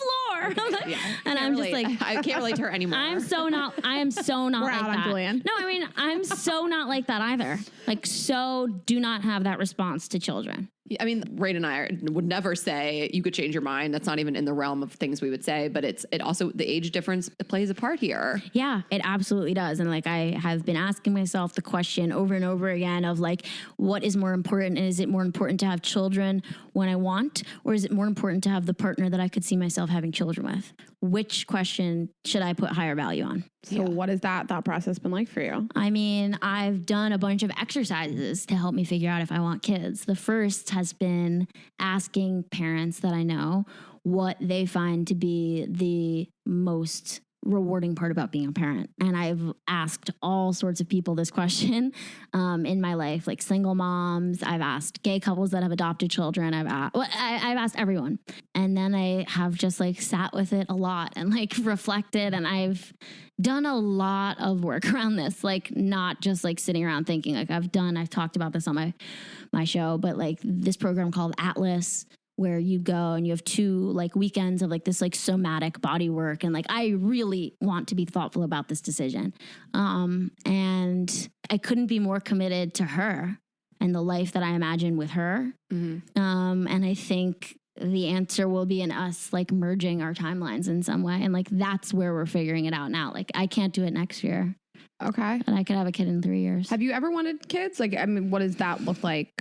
And I'm just like, I can't relate to her anymore. I am so not We're like out that. on Julian. No, I mean, I'm so not like that either. Like, so do not have that response to children. I mean, Rain and I would never say you could change your mind. That's not even in the realm of things we would say, but it also, the age difference plays a part here. Yeah, it absolutely does. And like, I have been asking myself the question over and over again of like, what is more important? And is it more important to have children when I want, or is it more important to have the partner that I could see myself having children with? Which question should I put higher value on? So what has that thought process been like for you? I mean, I've done a bunch of exercises to help me figure out if I want kids. The first has been asking parents that I know what they find to be the most rewarding part about being a parent. And I've asked all sorts of people this question in my life, like single moms. I've asked gay couples that have adopted children. I've asked everyone. And then I have just like sat with it a lot and like reflected, and I've done a lot of work around this, like not just like sitting around thinking. Like I've talked about this on my show, but like this program called Atlas, where you go and you have 2 like weekends of like this like somatic body work. And like, I really want to be thoughtful about this decision. And I couldn't be more committed to her and the life that I imagine with her. Mm-hmm. And I think the answer will be in us like merging our timelines in some way. And like, that's where we're figuring it out now. Like I can't do it next year. Okay. And I could have a kid in 3 years. Have you ever wanted kids? Like, I mean, what does that look like?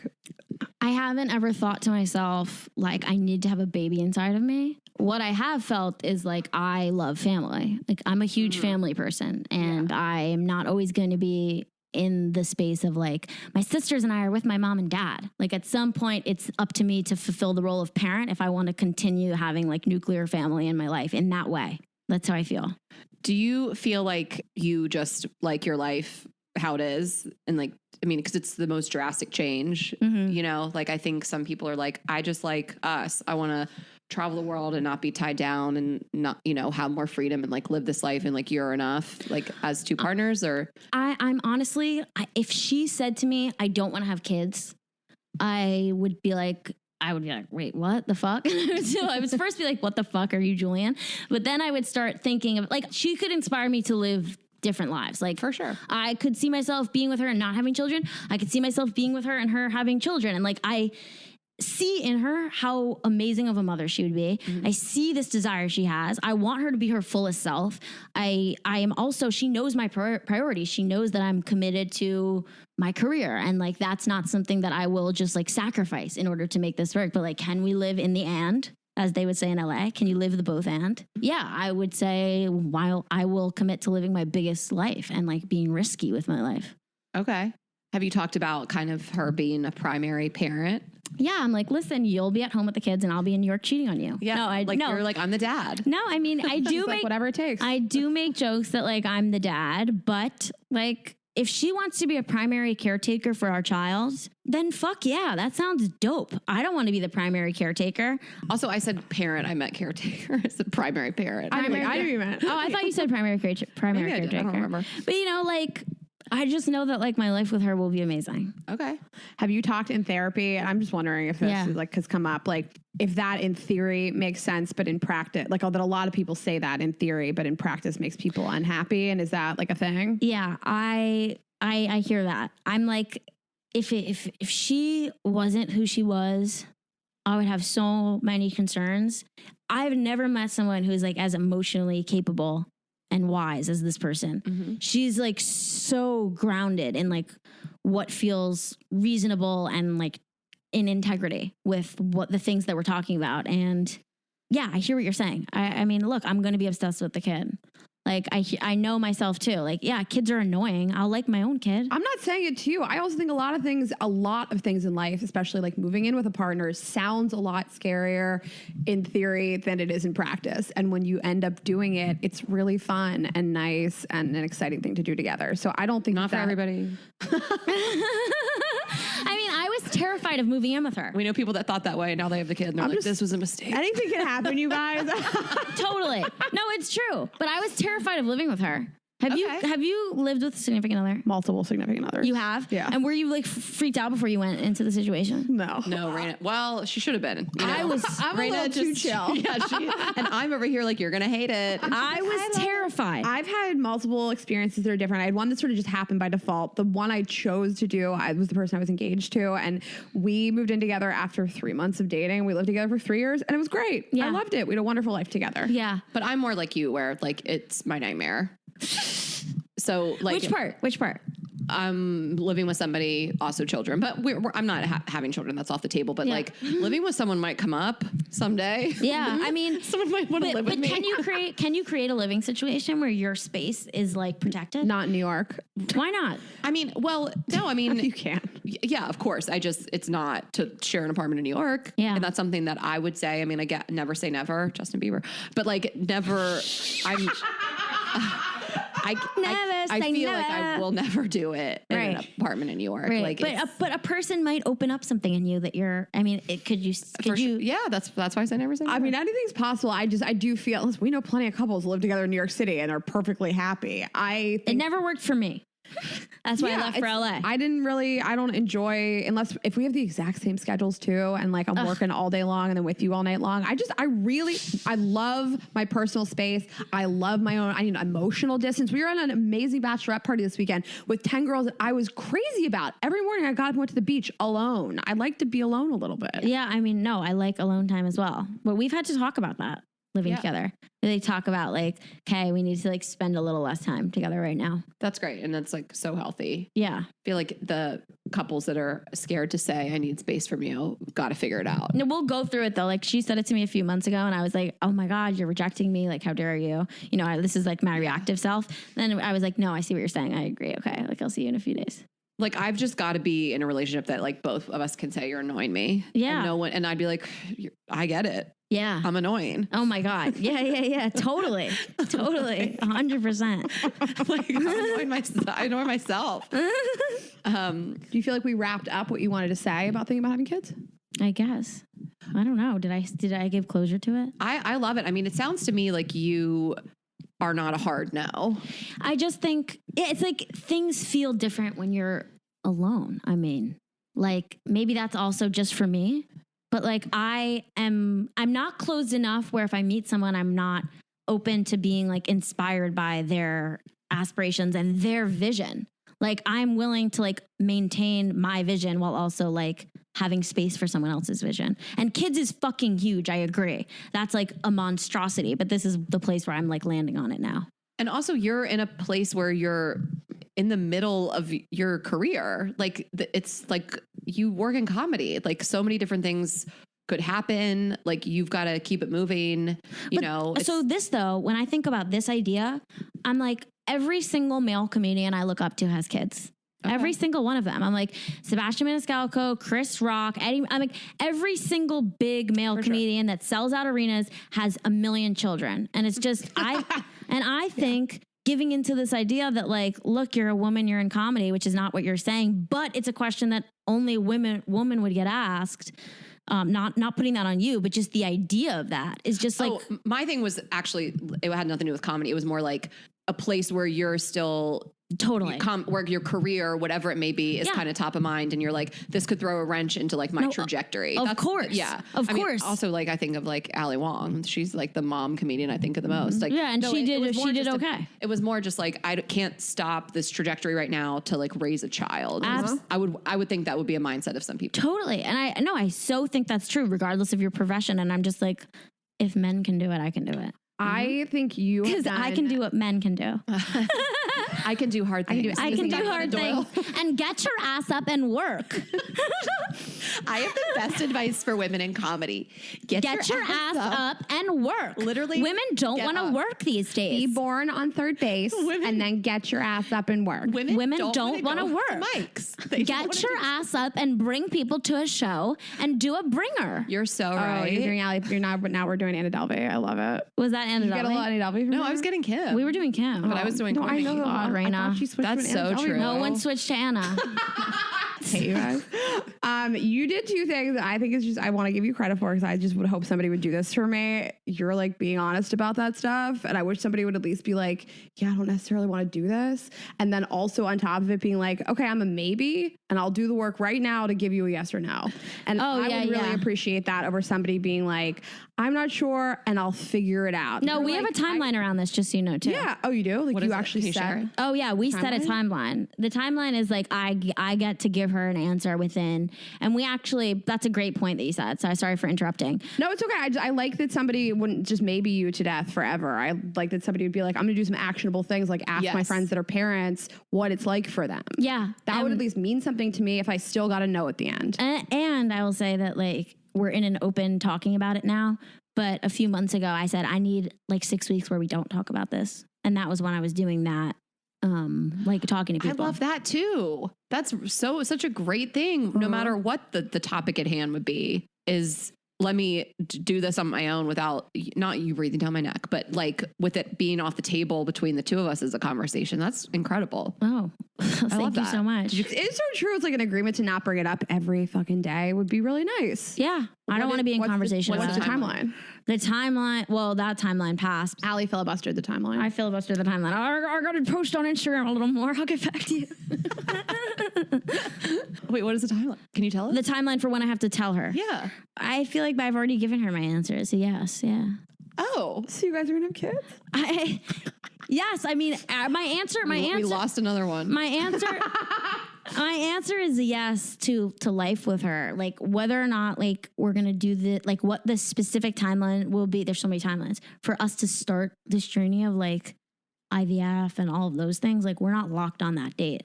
I haven't ever thought to myself, like, I need to have a baby inside of me. What I have felt is like, I love family. Like, I'm a huge family person, and I am not always going to be in the space of like, my sisters and I are with my mom and dad. Like, at some point, it's up to me to fulfill the role of parent if I want to continue having like nuclear family in my life in that way. That's how I feel. Do you feel like you just like your life how it is? And like, I mean, because it's the most drastic change, you know, like I think some people are like, I just like us. I want to travel the world and not be tied down and not, you know, have more freedom and like live this life and like you're enough, like as two partners. Or I'm honestly, if she said to me, I don't want to have kids, I would be like, wait, what the fuck? So I would first be like, what the fuck are you, Julian? But then I would start thinking of like, she could inspire me to live different lives. Like, for sure. I could see myself being with her and not having children. I could see myself being with her and her having children. And like, I see in her how amazing of a mother she would be. I see this desire she has. I want her to be her fullest self. I am also, she knows my priorities. She knows that I'm committed to my career. And like, that's not something that I will just like sacrifice in order to make this work. But like, can we live in the and, as they would say in LA? Can you live the both and? Yeah, I would say, while I will commit to living my biggest life and like being risky with my life. Okay. Have you talked about kind of her being a primary parent? Yeah, I'm like, listen, you'll be at home with the kids and I'll be in New York cheating on you. Yeah. No, you're like, I'm the dad. No, I mean, I do like, make whatever it takes. I do make jokes that like I'm the dad, but like if she wants to be a primary caretaker for our child, then fuck yeah, that sounds dope. I don't want to be the primary caretaker. Also, I said parent. I meant caretaker. It's the primary parent. I knew you meant. Oh, I thought you said primary caretaker. Maybe I did. I don't remember. But you know, like, I just know that like my life with her will be amazing. Okay. Have you talked in therapy? I'm just wondering if this is like has come up, like if that in theory makes sense, but in practice, like that a lot of people say that in theory, but in practice makes people unhappy. And is that like a thing? Yeah, I hear that. I'm like, if she wasn't who she was, I would have so many concerns. I've never met someone who's like as emotionally capable and wise as this person. She's like so grounded in like what feels reasonable and like in integrity with what the things that we're talking about. And yeah, I hear what you're saying. I mean, look, I'm going to be obsessed with the kid. Like, I know myself too. Like, yeah, kids are annoying. I'll like my own kid. I'm not saying it to you. I also think a lot of things in life, especially like moving in with a partner, sounds a lot scarier in theory than it is in practice. And when you end up doing it, it's really fun and nice and an exciting thing to do together. So I don't think Not for everybody. I mean, I was terrified of moving in with her. We know people that thought that way. And now they have the kid and they're like, this was a mistake. Anything can happen, you guys. Totally. No, it's true. But I was terrified of living with her. Have you lived with a significant other? Multiple significant others. You have? Yeah. And were you like freaked out before you went into the situation? No. No, Raina. Well, she should have been. You know? I'm a little too chill. Yeah, and I'm over here like, you're going to hate it. I was terrified. I've had multiple experiences that are different. I had one that sort of just happened by default. The one I chose to do, I was the person I was engaged to, and we moved in together after 3 months of dating. We lived together for 3 years, and it was great. Yeah. I loved it. We had a wonderful life together. Yeah. But I'm more like you, where like it's my nightmare. So like, Which part? I'm living with somebody, also children, but I'm not having children. That's off the table. But like living with someone might come up someday. Yeah. I mean, someone might want to live with me. Can you create a living situation where your space is like protected? Not in New York. Why not? I mean, well, no, I mean, You can. Yeah, of course. It's not to share an apartment in New York. Yeah. And that's something that I would say. I mean, never say never, Justin Bieber, but like never, I feel like I will never do it in an apartment in New York. Right. Like, but a person might open up something in you that you're. I mean, could you? Yeah, that's why I say never say never. I mean, anything's possible. I do feel, listen, we know plenty of couples who live together in New York City and are perfectly happy. It never worked for me. That's why I left for LA. I don't enjoy, if we have the exact same schedules too, and like I'm working all day long and then with you all night long. I love my personal space. I love my own, I need emotional distance. We were on an amazing bachelorette party this weekend with 10 girls that I was crazy about. Every morning I got up and went to the beach alone. I like to be alone a little bit. Yeah, I mean, no, I like alone time as well. But we've had to talk about that. living Yeah. together. They talk about like, okay, we need to like spend a little less time together right now. That's great. And that's like so healthy. Yeah. I feel like the couples that are scared to say, I need space from you, got to figure it out. No, we'll go through it though. Like she said it to me a few months ago and I was like, oh my God, you're rejecting me. Like, how dare you? You know, this is like my reactive self. Then I was like, no, I see what you're saying. I agree. Okay. Like I'll see you in a few days. Like I've just got to be in a relationship that like both of us can say you're annoying me. Yeah. And no one, and I'd be like, I get it. Yeah. I'm annoying. Oh my God. Yeah. Totally. 100%. Like I annoy myself. Do you feel like we wrapped up what you wanted to say about thinking about having kids? I guess. I don't know. Did I give closure to it? I love it. I mean, it sounds to me like you are not a hard no. I just think it's like things feel different when you're alone. I mean, like maybe that's also just for me, but like I'm not closed enough where if I meet someone, I'm not open to being like inspired by their aspirations and their vision. Like I'm willing to like maintain my vision while also like having space for someone else's vision. And kids is fucking huge. I agree. That's like a monstrosity, but this is the place where I'm like landing on it now. And also you're in a place where you're in the middle of your career. Like it's like you work in comedy, like so many different things could happen. Like you've got to keep it moving, you know? So this though, when I think about this idea, I'm like every single male comedian I look up to has kids. Okay. Every single one of them. I'm like Sebastian Maniscalco, Chris Rock, Eddie. I'm like every single big male comedian that sells out arenas has a million children. And it's just, I think giving into this idea that like, look, you're a woman, you're in comedy, which is not what you're saying, but it's a question that only woman would get asked. Not putting that on you, but just the idea of that is just like. My thing was actually, it had nothing to do with comedy. It was more like a place where you're still totally where your career, whatever it may be, is kind of top of mind. And you're like, this could throw a wrench into like my trajectory. Of course. Yeah. Of course. Mean, also like, I think of like Ali Wong. She's like the mom comedian I think of the most. Like, yeah. And she did okay. It was more just like, I can't stop this trajectory right now to like raise a child. I would think that would be a mindset of some people. Totally. And I so think that's true regardless of your profession. And I'm just like, if men can do it, I can do it. I think you because I can do what men can do. I can do hard things. I can do hard things and get your ass up and work. I have the best advice for women in comedy. Get your ass up and work. Literally, women don't want to work these days. Be born on third base and then get your ass up and work. Women don't want to work. Mics. Get your ass up and bring people to a show and do a bringer. You're so right. You're doing Ali. You're not. But now we're doing Anna Delvey. I love it. Was that Anna Delvey? You get a little Anna Delvey. No, I was getting Kim. We were doing Kim, but I was doing. No, I know. God, Raina. That's so true. No one switched to Anna. Hey, you guys. You did two things that I think is just I want to give you credit for because I just would hope somebody would do this for me. You're like being honest about that stuff, and I wish somebody would at least be like, "Yeah, I don't necessarily want to do this," and then also on top of it being like, "Okay, I'm a maybe, and I'll do the work right now to give you a yes or no." And I would really appreciate that over somebody being like, "I'm not sure, and I'll figure it out." No, we have a timeline around this, just so you know too. Yeah. Oh, you do? Like you actually set? Oh yeah, we set a timeline. The timeline is like I get to give her an answer within, and we actually that's a great point that you said. So sorry for interrupting. No, it's okay. I like that somebody wouldn't just maybe you to death forever. I like that somebody would be like, I'm going to do some actionable things, like ask my friends that are parents what it's like for them. Yeah, that would at least mean something to me if I still got to know at the end. And I will say that like we're in an open talking about it now. But a few months ago, I said, I need like 6 weeks where we don't talk about this. And that was when I was doing that, like talking to people. I love that too. That's such a great thing. No matter what the topic at hand would be, is let me do this on my own without not you breathing down my neck, but like with it being off the table between the two of us as a conversation. That's incredible. Oh, thank you so much. It's so true. It's like an agreement to not bring it up every fucking day would be really nice. Yeah. I don't want to be in conversation. What's the timeline? The timeline, well, that timeline passed. Ali filibustered the timeline. I filibustered the timeline. I got to post on Instagram a little more. I'll get back to you. Wait, what is the timeline? Can you tell us? The timeline for when I have to tell her. Yeah. I feel like I've already given her my answer. So yes, yeah. Oh, so you guys are gonna have kids? Yes, I mean my answer. We lost another one. My answer. My answer is a yes to life with her. Like whether or not like we're gonna do the like what the specific timeline will be. There's so many timelines for us to start this journey of like IVF and all of those things. Like we're not locked on that date.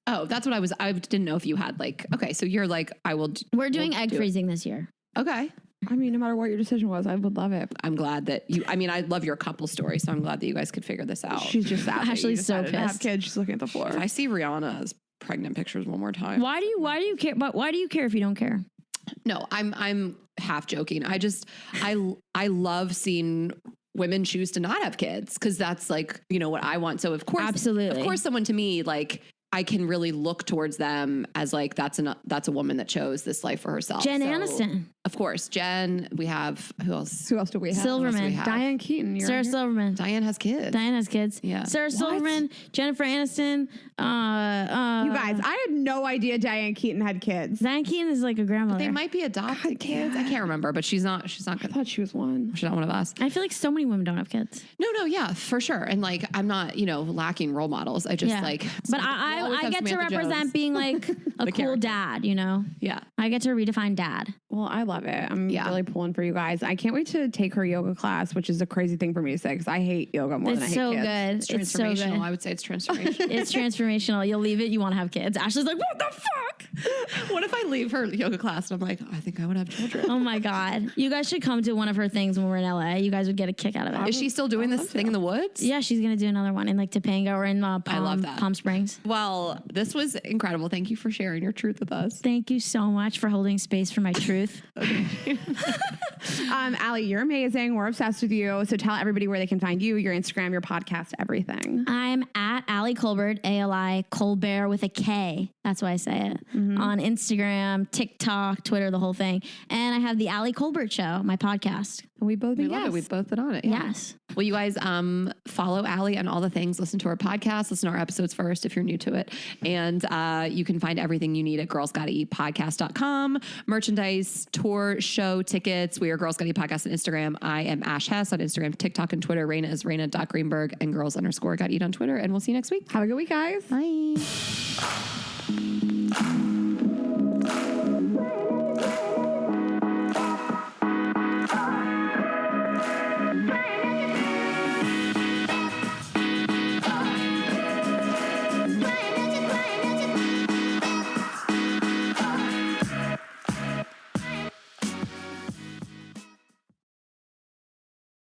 Oh, that's what I didn't know if you had like, okay, so you're like, We're doing egg freezing this year. Okay. I mean, no matter what your decision was, I would love it. I'm glad that I love your couple story, so I'm glad that you guys could figure this out. She's just sad. that you Ashley's so decided to have pissed. kids. She's looking at the floor. If I see Rihanna's pregnant pictures one more time. Why do you care? But why do you care if you don't care? No, I'm half joking. I love seeing women choose to not have kids because that's like, what I want. So of course, someone to me, like I can really look towards them as like, that's a woman that chose this life for herself. Jen Aniston. Of course. Jen, we have, who else? Who else do we have? Silverman. Diane Keaton. Sarah Silverman. Diane has kids. Diane has kids. Yeah. Sarah Silverman, Jennifer Aniston. You guys, I had no idea Diane Keaton had kids. Diane Keaton is like a grandmother. They might be adopted kids. I can't remember, but she's not I thought she was one. She's not one of us. I feel like so many women don't have kids. No, yeah, for sure. And like, I'm not, lacking role models. I just like, But I get to represent being like a cool dad, Yeah. I get to redefine dad. Well, I love it. I'm really pulling for you guys. I can't wait to take her yoga class, which is a crazy thing for me to say because I hate yoga more than I hate so kids. good. It's so Transformational. good. I would say it's transformational. It's transformational. You'll leave it. You want to have kids. Ashley's like, what the fuck? What if I leave her yoga class and I'm like, I think I want to have children? Oh my God. You guys should come to one of her things when we're in LA. You guys would get a kick out of it. Is she still doing this thing in the woods? Yeah, she's going to do another one in like Topanga or in I love that. Palm Springs. Well, this was incredible. Thank you for sharing your truth with us. Thank you so much for holding space for my truth. Allie, you're amazing. We're obsessed with you. So tell everybody where they can find you, your Instagram, your podcast, everything. I'm at Allie Kolber, A-L-I, Kolber with a K. That's why I say it. On Instagram, TikTok, Twitter, the whole thing. And I have the Allie Kolbert Show, my podcast. And we both We love it. We've both been on it. Yeah. Yes. Well, you guys follow Allie on all the things. Listen to our podcast. Listen to our episodes first if you're new to it. And you can find everything you need at girlsgottaeatpodcast.com. Merchandise, tour, show, tickets. We are Girls Gotta Eat Podcast on Instagram. I am Ash Hess on Instagram, TikTok, and Twitter. Raina is Raina.Greenberg and girls_gotta eat on Twitter. And we'll see you next week. Have a good week, guys. Bye.